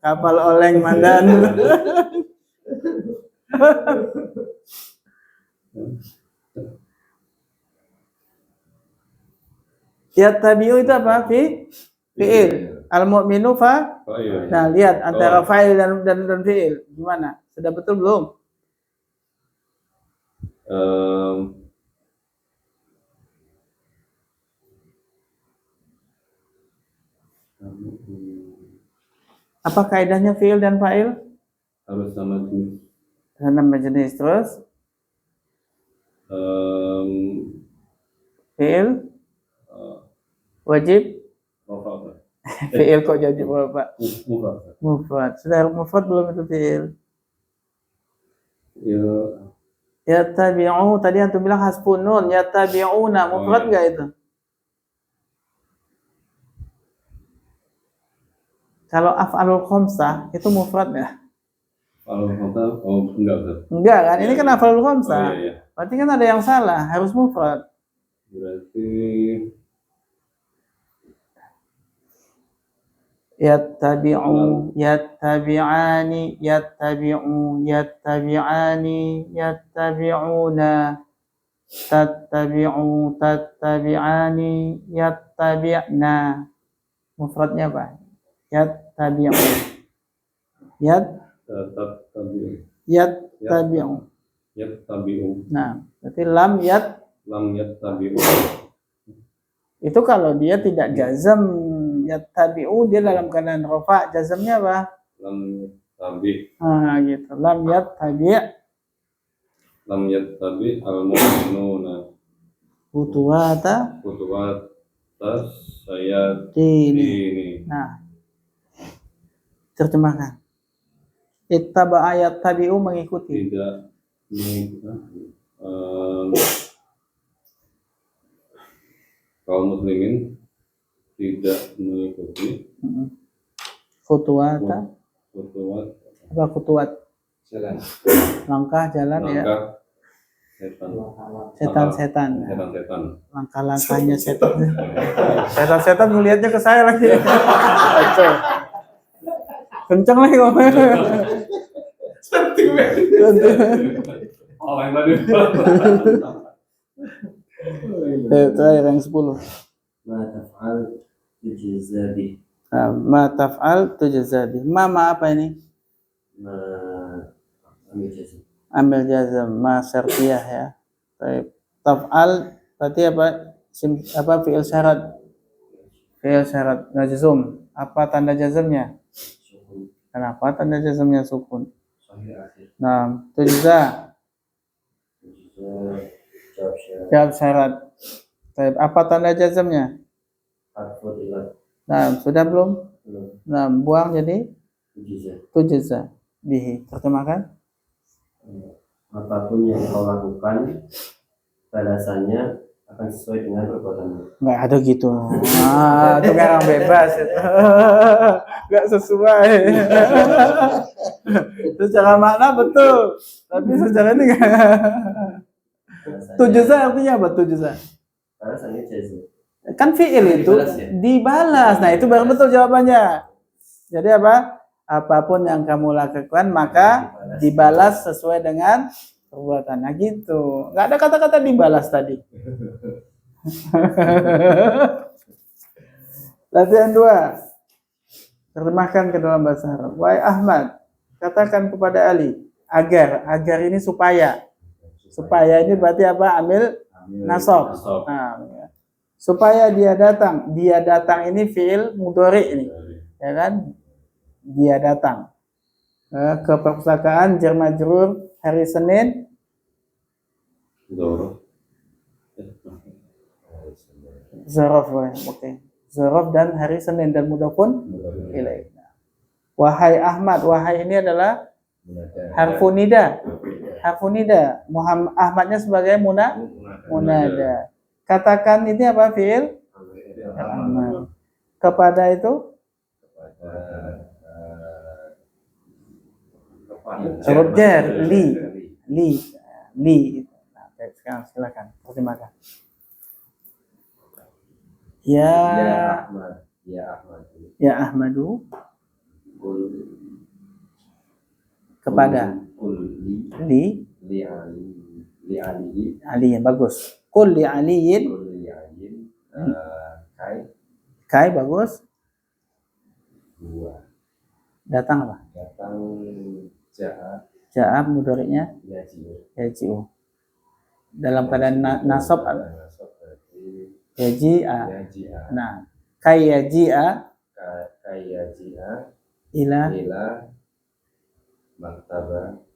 kapal oleng mandan. Yattabi'u itu apa? Fi'il. Al-mu'minu fa. Oh iya. Nah, lihat antara fa'il dan fi'il. Gimana? Sudah betul belum? Apa kaidahnya fi'il dan fa'il? Harus sama jenis. Sama jenis terus. Fi'il wajib. Mufrad. Fi'il kok jadi Pak? Mufrad. Mufrad. Sudah mufrad belum itu fi'il? Ya. Yattabi'u tadi antum bilang hasbunun, yattabi'una mufrad enggak itu? Kalau af'alul khamsah itu mufrad ya? Kalau kata enggak Ustaz. Enggak kan? Ini kan af'alul khamsah. Oh, iya. Berarti kan ada yang salah, harus mufrad. Berarti Yattabi'u, yattabi'ani, yattabi'u, yattabi'ani, yattabi'una, tattabi'u, tattabi'ani, yattabi'na. Mufradnya apa? Yattabi'u. tabi'u. Yattabi'u. Yattabi'u. Nah, berarti lam yattabi'u. itu kalau dia tidak jazam, yattabi'u dia dalam keadaan rafa, jazamnya apa? Lam yattabi'. Nah, gitu. Lam yattabi' al-mu'minuna. Khutuwata sayatini. Nah, terjemahkan. Ittaba'a yattabi'u mengikuti. Tidak kaum muslimin tidak mengikuti Khutuwata apa khutuwat? Jalan. Langkah jalan ya. Setan. Langkah-langkahnya setan. Setan ngelihatnya ke saya lagi. Kenceng lagi ngomongnya. Oh, yang tadi. Terakhir yang 10. Ma taf'al tujza bih. Ma apa ini? Ambil jazam. Ma syartiyah ya. Baik. Taf'al berarti apa? Fi'il syarat. Fi'il syarat majzum. Apa tanda jazamnya? Kenapa tanda jazamnya sukun? Nah, tujza. Jawab syarat. Baik. Apa tanda jazamnya? Nah, sudah belum? Nah, buang jadi tujza bihi. Terjemahkan? Apapun yang kau lakukan balasannya akan sesuai dengan perbuatanmu. Nggak ada gitu. Itu orang bebas itu. Nggak sesuai. Secara makna betul, tapi secara ini nggak. Tujuza artinya apa tujuza? Karena saya jazm. Kan fi'il itu Dibalas ya? dibalas. Nah itu baru betul jawabannya. Jadi apa? Apapun yang kamu lakukan maka dibalas sesuai dengan perbuatan. Nah gitu. Nggak ada kata-kata dibalas tadi. Latihan 2. Terjemahkan ke dalam bahasa Arab. Wahai Ahmad, katakan kepada Ali agar ini supaya ini berarti apa? Ambil nasab. Nah, supaya dia datang ini fi'il mudhari ini, ya kan? Dia datang ke perpustakaan jar majrur hari Senin. Zaraf, oke. Zaraf dan hari Senin dan mudhafun ilaih. Wahai Ahmad, wahai ini adalah harfu nida. Harfu nida. Ahmadnya sebagai munada. Katakan ini apa fi'il? Kepada itu huruf jar li. Nah, sekarang silakan terjemahkan. Ya Ahmad, ya Ahmadu kepada li Ali, bagus. Qul li aliyin kai bagus. Datang apa? Ja'a mudhari'nya yaji'u. Dalam keadaan nasab yaji'a. Nah, kai yaji'a ila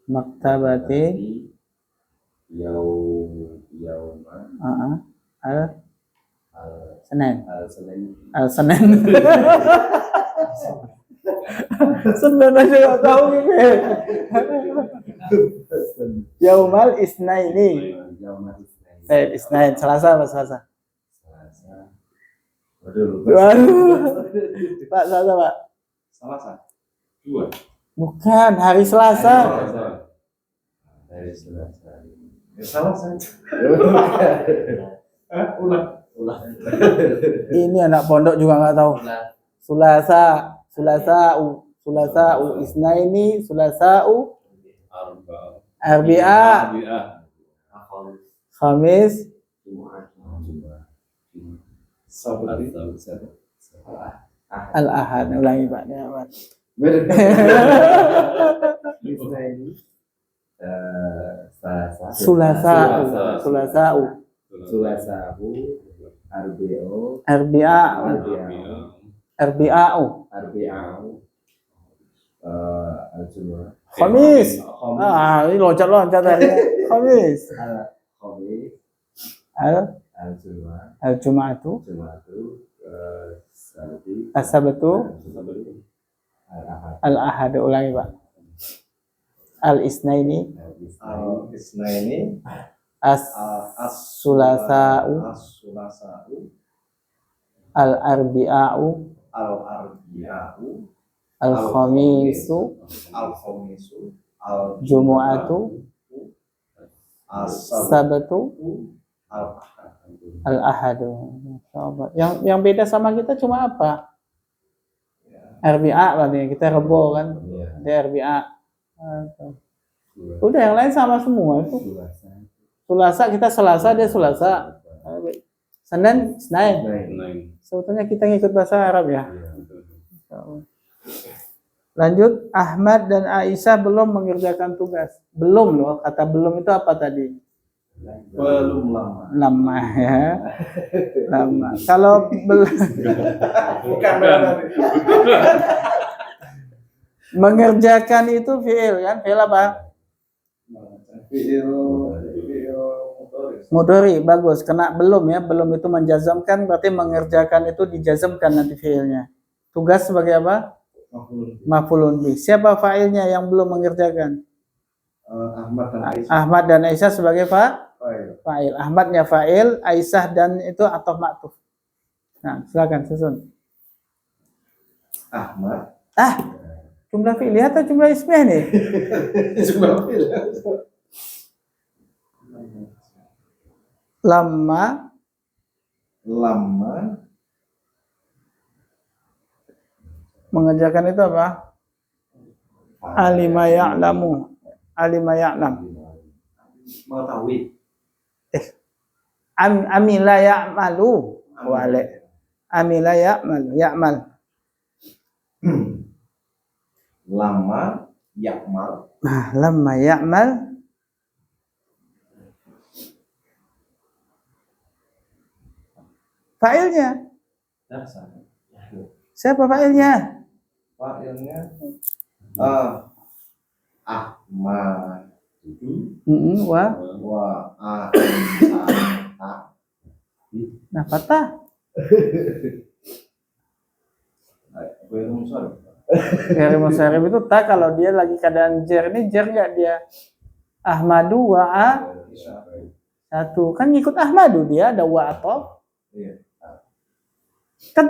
maktabati Senin. Senin aja nggak tahu gitu. Yaumal isnaini. Isnain. Selasa apa Selasa? Pak Selasa Pak. Selasa. 2. Bukan hari Selasa. Selasa. Ulah. Ini anak pondok juga nggak tahu. Sulasa'u isnaini, sulasa'u arbi'a, khamis, al-ahad. Ulangi Pak. Sulasa'u arbi'a'u khamis. Ini loncat dari khamis. Al-jum'atu as-sabtu al-ahad. Ulangi Pak. Al-isnaini as-sulasa'u al-arbi'a'u al-khamisu al-jumu'atu as-sabtu al-ahadu. Yang beda sama kita cuma apa? Arbi'a berarti kita rebo kan? Dia arbi'a. Udah yang lain sama semua itu. Selasa kita Selasa, dia Selasa. Senin. Sebetulnya kita ngikut bahasa Arab ya. Lanjut, Ahmad dan Aisyah belum mengerjakan tugas. Belum loh, kata belum itu apa tadi? Belum Lama ya. Lama. Kalau belum bukan mengerjakan itu fi'il kan? Fi'il apa? Mudhari, bagus. Kena belum ya, belum itu menjazamkan, berarti mengerjakan itu dijazamkan nanti fi'ilnya. Tugas sebagai apa? Maf'ulun bih. Siapa fa'ilnya yang belum mengerjakan? Ahmad dan Aisyah. Ahmad dan Aisyah sebagai fa'il. Ahmadnya fa'il, Aisyah dan itu atau ma'tuf. Nah, silakan susun. Ahmad. Jumlah fi'liyah atau jumlah ismiyah nih? Jumlah fi'il. Lamma mengerjakan itu apa? Alima ya'lamu. Alima ya'lam. Mengetahui. Amila ya'malu. Wale. Amila ya'malu. Ya'mal. Lama yakmal. Nah, lamma ya'mal. Fa'ilnya. Siapa fa'ilnya? Fa'ilnya Ahmad wa Nah, patah. Ghairi munsharif itu tak kalau dia lagi keadaan jar. Ini jar nggak dia? Ahmadu wa a satu kan ngikut Ahmadu dia ada wa atau kan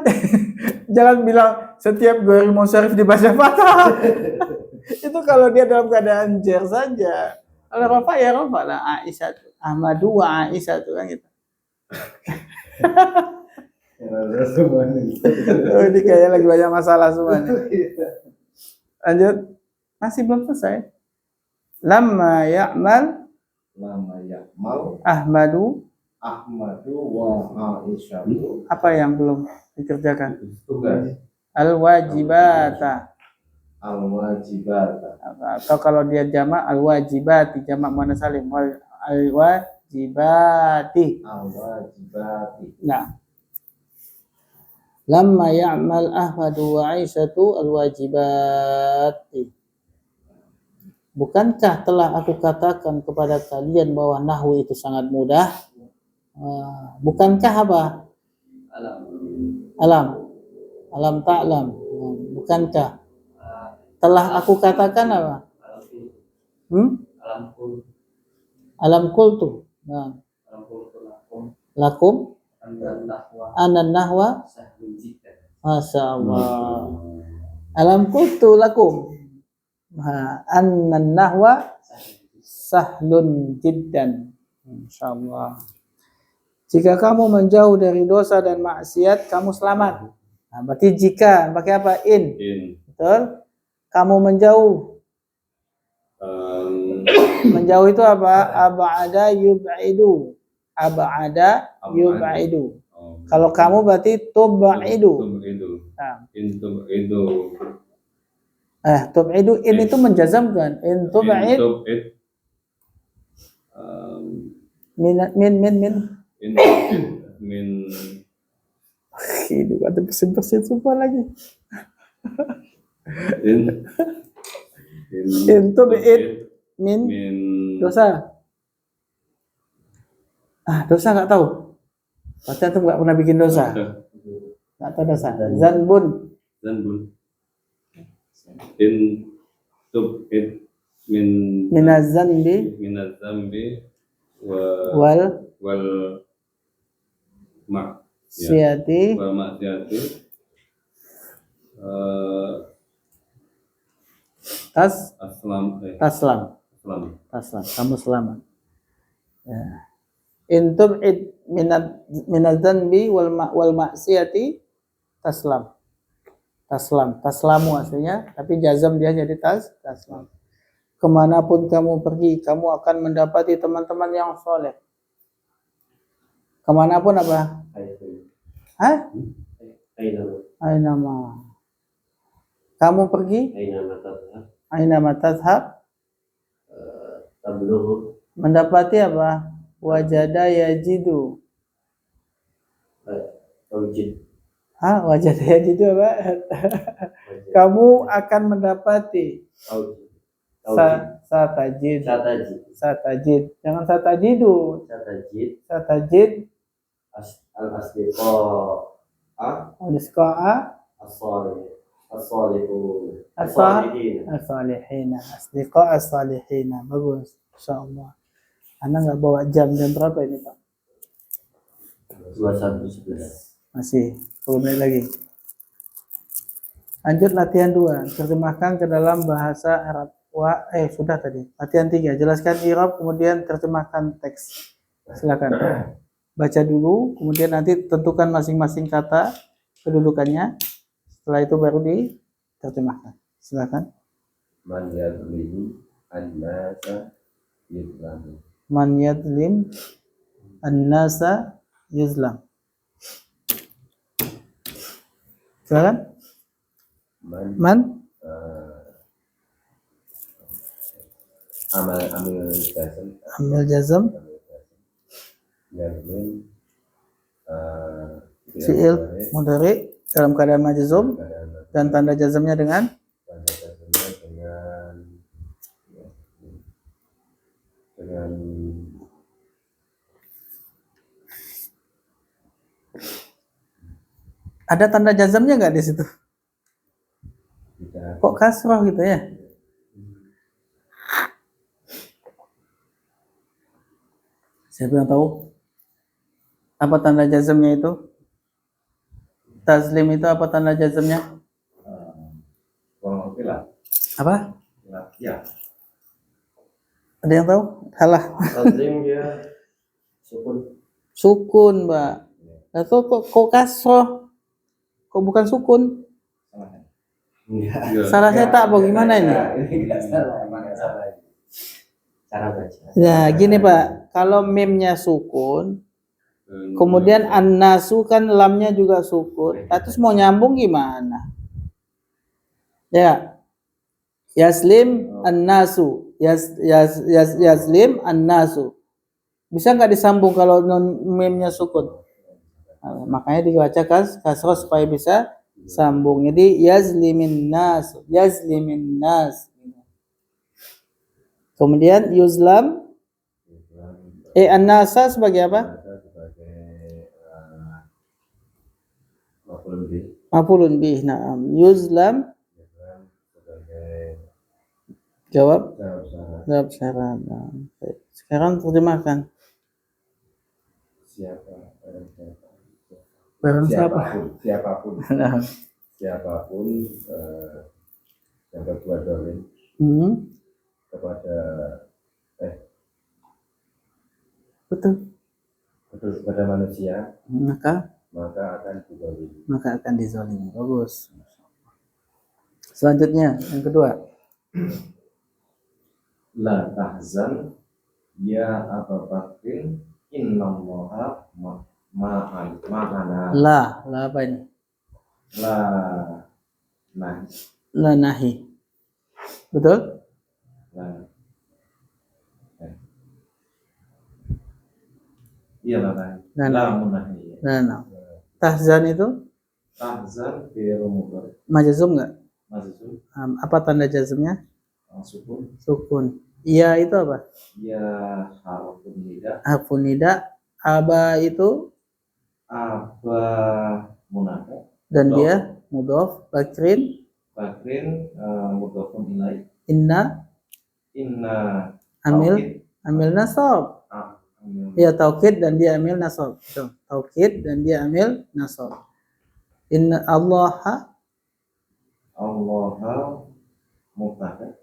jangan bilang setiap ghairi munsharif dibaca patah. Itu kalau dia dalam keadaan jar saja. Kalau rafa ya rafa lah Aisyah Ahmadu wa Aisyah itu kan gitu. Oh, ini kayak lagi banyak masalah semuanya. Lanjut. Masih belum selesai. Lamma ya'mal Ahmadu wa Aisyah. apa yang belum dikerjakan? Tugas. Al-wajibata. Al-wajibata. Atau kalau dia jamak al-wajibati, jamak muannas salim. Al-wajibati. Nah. Lamma ya'mal Ahmadu wa Aisyatu al-wajibati. Bukankah telah aku katakan kepada kalian bahwa nahwu itu sangat mudah? Bukankah apa? Alam ta'lam. Bukankah? Telah aku katakan apa? Alam kultu. Nah. Lakum. Anan nahwa. Masya Allah. Alam kultu lakum. Anan nahwa sahlun jiddan. Masya Allah. Jika kamu menjauh dari dosa dan maksiat, kamu selamat. Nah, berarti jika pakai apa? In. Betul? Kamu menjauh. Menjauh itu apa? Ab'ada yub'idu. Ab'ada yub'idu. Kalau kamu berarti tub'idu. Nah. Tub'idu in itu menjazamkan. In tub'id. Min. Hidup ada bersin semua lagi. In tub'id min dosa. Dosa nggak tahu. Berarti antum nggak pernah bikin dosa. Nggak tahu dosa. Zanbun. In tub'id minazambi wal maksiati taslam kamu selamat ya. In tub'id minazambi wal maksiati taslamu aslinya tapi jazam dia jadi taslam. Kemanapun kamu pergi, kamu akan mendapati teman-teman yang soleh. Kemanapun apa? Ainama. Kamu pergi? Ainama tadhhab. Mendapati apa? Wajada yajidu. Wajada yajidu apa? Kamu akan mendapati. Satajid. Jangan satajidu. Satajid. Al-asdiqa'a. As-salihina. Asdiqa'a as-salihina. Bagus. Insyaallah. Anda nggak bawa jam berapa ini Pak? 21:11. Masih 10 menit lagi. Lanjut latihan 2. Terjemahkan ke dalam bahasa Arab. Sudah tadi. Latihan 3. Jelaskan i'rab, kemudian terjemahkan teks. Silakan. Baca dulu, kemudian nanti tentukan masing-masing kata, kedudukannya. Setelah itu baru diterjemahkan. Silakan. Man yadlimu an-nasa yudlamu. Man yadlim an-nasa yuzlam. Silakan. Man amil jazm yadlim fi'il mudhari dalam keadaan majzum dan tanda jazmnya dengan ada tanda jazmnya nggak di situ? Kok kasroh gitu ya? Siapa yang tahu? Apa tanda jazmnya itu? Taslim itu apa tanda jazmnya? Kurang lebih lah. Apa? Ya. Ada yang tahu? Salah. Taslim dia sukun. Sukun, Mbak. Atau kok kasroh? Kok bukan sukun? Salah saya tak apa gimana ini? Ini enggak salah, emang enggak salah. Cara baca. Ya, gini Pak. Kalau mimnya sukun, kemudian an-nasu kan lamnya juga sukun. Terus mau nyambung gimana? Ya. Yaslim an-nasu. Yaslim an-nasu. Bisa nggak disambung kalau mimnya sukun? Nah, makanya dibaca kasroh supaya bisa sambung. Jadi yazlimin nas. Kemudian yuzlam an-nasa sebagai apa? Maf'ulun bih. Na'am. Yuzlam jawab syarat. Nah, sekarang terjemahkan. Barang siapa? Siapapun yang berbuat zalim kepada Betul. kepada manusia, Maka akan dizalimi. dizalimi. Bagus. Selanjutnya yang kedua. La tahzan ya Abu Bakrin innallaha ma'ana. La apa ini? La nahi. Betul? Iya lah. La munahi. Nah. Tahzan itu Tahzan fi'il mudhari. majzum enggak? Majzum. Apa tanda jazmnya? Sukun. Sukun. Iya itu apa? Ya harfun nida. Harfun nida. Aba itu Aba munada. dan dia mudhof. Bakrin mudhofun ilaih. inna Taukid. amil nasab. Ya taukid dan dia amil nasab. Taukid dan dia amil nasab. Inna Allaha mubtada.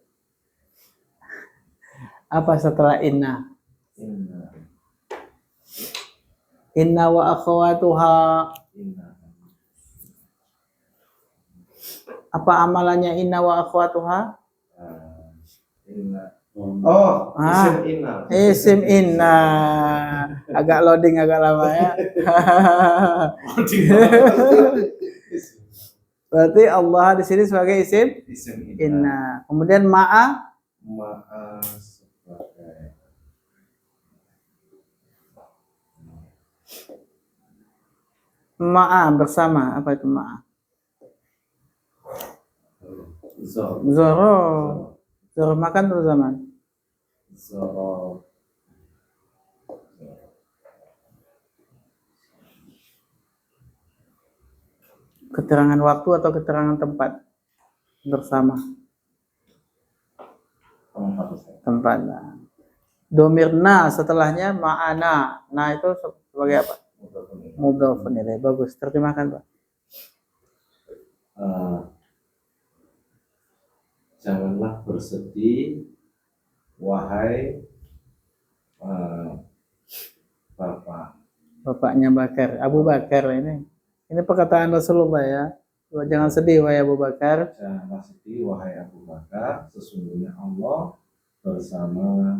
Apa setelah inna? Inna wa akhawatuha. Apa amalannya inna wa akhawatuha? Isim inna. Agak loading agak lama ya. Berarti Allah di sini sebagai isim inna. Kemudian ma'a sebagai ma'a bersama. Apa itu ma'a? Zoro makan terus zaman. Keterangan waktu atau keterangan tempat bersama. Tempat. Domirna setelahnya ma'ana. Nah itu sebagai apa? Mudhafun ilaih. Bagus. Terjemahkan Pak. Janganlah bersedih, wahai Bapak. Bapaknya Bakar, Abu Bakar ini. Ini perkataan Rasulullah ya. Jangan sedih wahai Abu Bakar. Janganlah sedih, wahai Abu Bakar. Sesungguhnya Allah bersama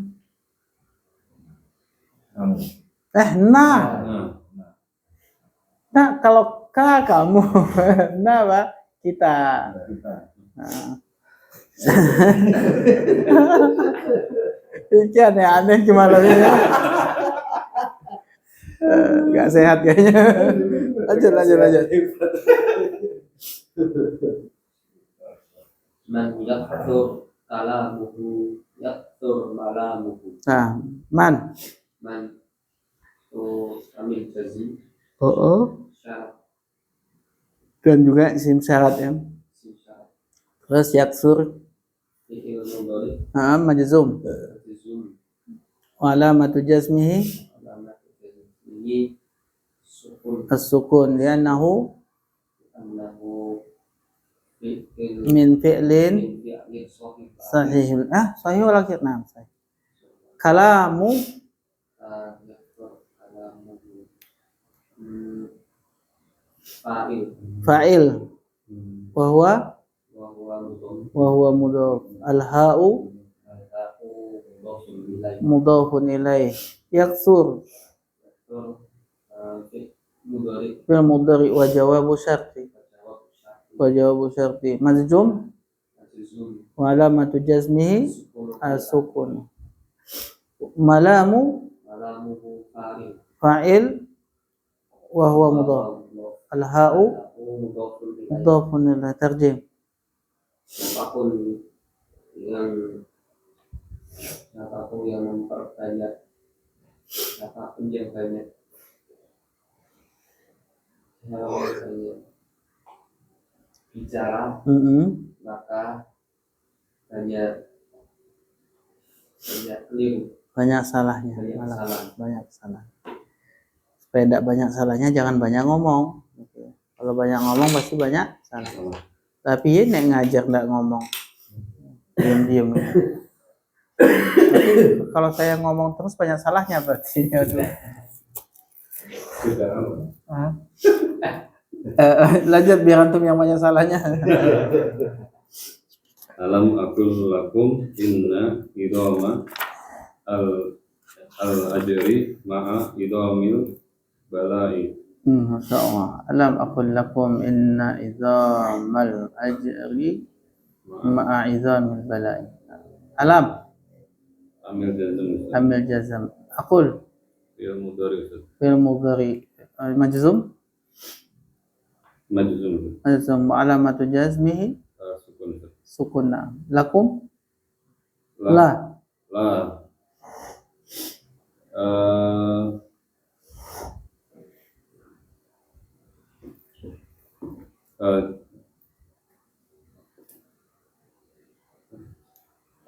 kamu. Nah. Nah, Nah, kalau K kamu. Nah, Pak, kita. Kita. Nah. Ikan ya aneh gimana ini. Gak sehat kayaknya. Lanjut. Man yaktur kalamuhu yaktur malamuhu. Nah, man. Man tu amil jazim Oh. syarat Dan juga isim syarat ya. syarat Terus yaksur. fi'il mudhari Majzum. jazum Wa alamatu jazmihi alamat jazmihi sukun as-sukun li'annahu annahu fi'il min fi'lin min fi'il sahih. Sahih wal akhir. Nah, sahih. Kalamu yaktur kalamuhu fa'il fa'il wa huwa wa huwa mudhaf al-ha'u al-ha'u mudhafun ilaih mudhafun ilaih. Yaksur yaktur mudhari fil mudhari wa jawabu syarti. jawab syarti Wa jawabu syarti majzum jazum wa alamatu jazmihi sukun as-sukun. Malamu malamuhu fa'il fa'il wa huwa mudhaf. Al-ha'u mudhafun ilaih. Tarjim. siapapun yang memperbanyak siapapun yang banyak bicara maka banyak keliru Banyak salahnya. Banyak Malah, salah. banyak salah. Supaya tidak banyak salahnya jangan banyak ngomong. Gitu. Kalau banyak ngomong pasti banyak salah. Tapi ini ngajar nggak ngomong, diam-diam. Tapi kalau saya ngomong terus banyak salahnya berarti. Aduh. Lanjut biar antum yang banyak salahnya. alam aqul lakum inna idoma al ajri ma'a idomil balai. Masya Allah. Alam aqul lakum inna idhamal ajri ma'a idhamil balai. Alam Amil jazam amil jazam. Aqul fil mudhari Ustaz. fil mudhari majzum Majzum majzum wa alamatu jazmihi sukun Ustaz. sukunna. Lakum La la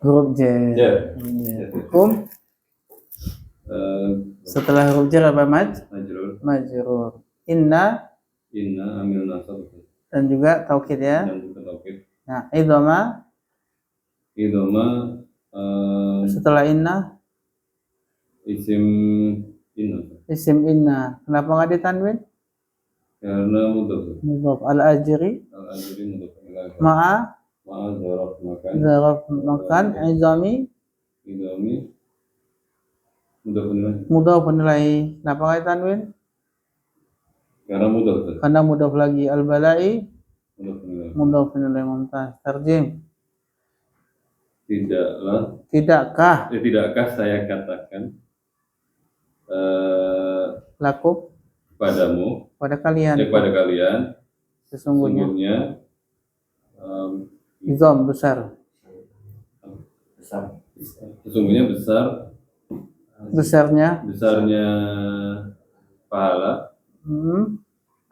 huruf jar. Kum setelah huruf jar apa majrur majrur. Inna amil nasab dan juga taukid ya. dan juga taukid. Nah, idhama Idoma setelah inna isim inna isim inna. Kenapa nggak ditanwin? karena mudhaf Mudhaf al ajri al ajri mudhaf ilaih ma'a ma'a zaraf makan zaraf makan izami idomi mudhaf ilaih mudhafun ilaih. Kenapa nggak ditanwin? karena mudhaf Karena mudhaf lagi. Al balai mudhaf ilaih. mudhafun ilaih. Mumtaz. Tarjim. Tidakkah Tidakkah saya katakan lakum padamu pada kalian kepada kalian sesungguhnya sesungguhnya izam besar sesungguhnya besarnya pahala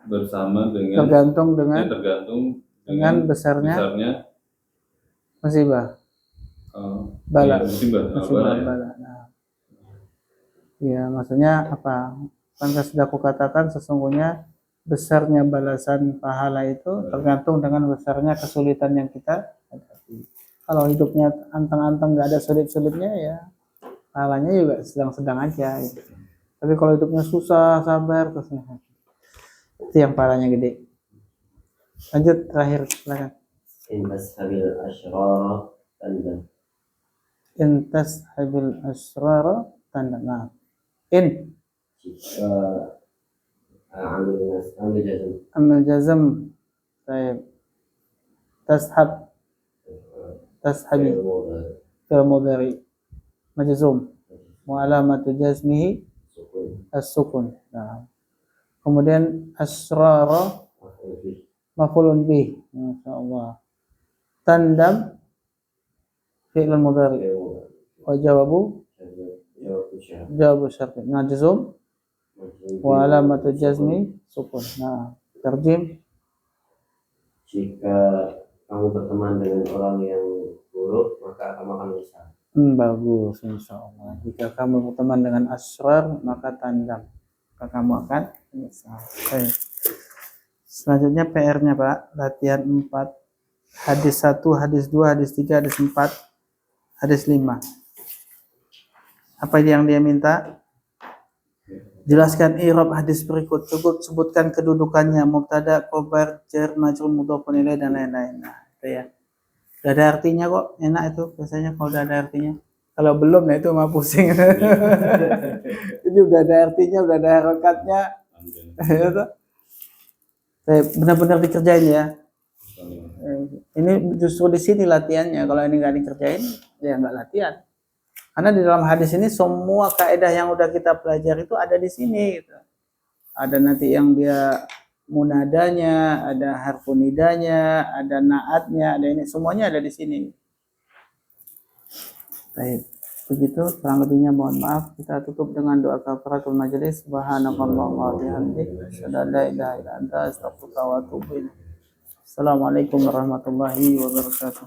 bersama dengan tergantung dengan besarnya musibah bala. musibah Musibah bala. Nah, Ya, maksudnya apa? Kan sudah aku katakan sesungguhnya besarnya balasan pahala itu tergantung dengan besarnya kesulitan yang kita hadapi. Kalau hidupnya anteng-anteng nggak ada sulit-sulitnya ya pahalanya juga sedang-sedang aja. Gitu. Tapi kalau hidupnya susah, sabar, terus itu yang pahalanya gede. Lanjut terakhir silakan. Intas habil asyara tanda. Intas habil asrara tanda. Nah, in Jika ambil jazm amal jazm طيب tashabi fi'l mudhari majzum wa alamatu jazmihi sukun as-sukun. Nah, kemudian asrara maf'ulun bih. Masyaallah. Tandam fi'l mudhari wa jawabu syart majzum wa alamatu jazmi sukun. Nah, terjem jika kamu berteman dengan orang yang buruk maka kamu akan menyesal. Bagus, insyaallah. Jika kamu berteman dengan asrar maka tandam, maka kamu akan menyesal. Baik. Selanjutnya PR-nya Pak, latihan 4, hadis 1, hadis 2, hadis 3, hadis 4, hadis 5. Apa yang dia minta? Jelaskan i'rab hadis berikut, cukup sebutkan kedudukannya, mubtada, khobar, jar, majrur, mudhofun ilaih dan lain-lain. Nah, itu ya. Udah ada artinya kok, enak itu biasanya kalau udah ada artinya. Kalau belum, nah itu mah pusing. Ini udah ada artinya, udah ada harokatnya. Benar-benar dikerjain ya. Ini justru di sini latihannya. Kalau ini nggak dikerjain, ya nggak latihan. Karena di dalam hadis ini semua kaidah yang udah kita pelajari itu ada di sini. Gitu. Ada nanti yang dia munadanya, ada harfunidanya, ada naatnya, ada ini semuanya ada di sini. Baik, begitu kurang lebihnya mohon maaf. Kita tutup dengan doa kafaratul majelis. Subhanakallahumma wa bihamdika asyhadu an la ilaha illa anta astaghfiruka wa atubu ilaik. Assalamualaikum warahmatullahi wabarakatuh.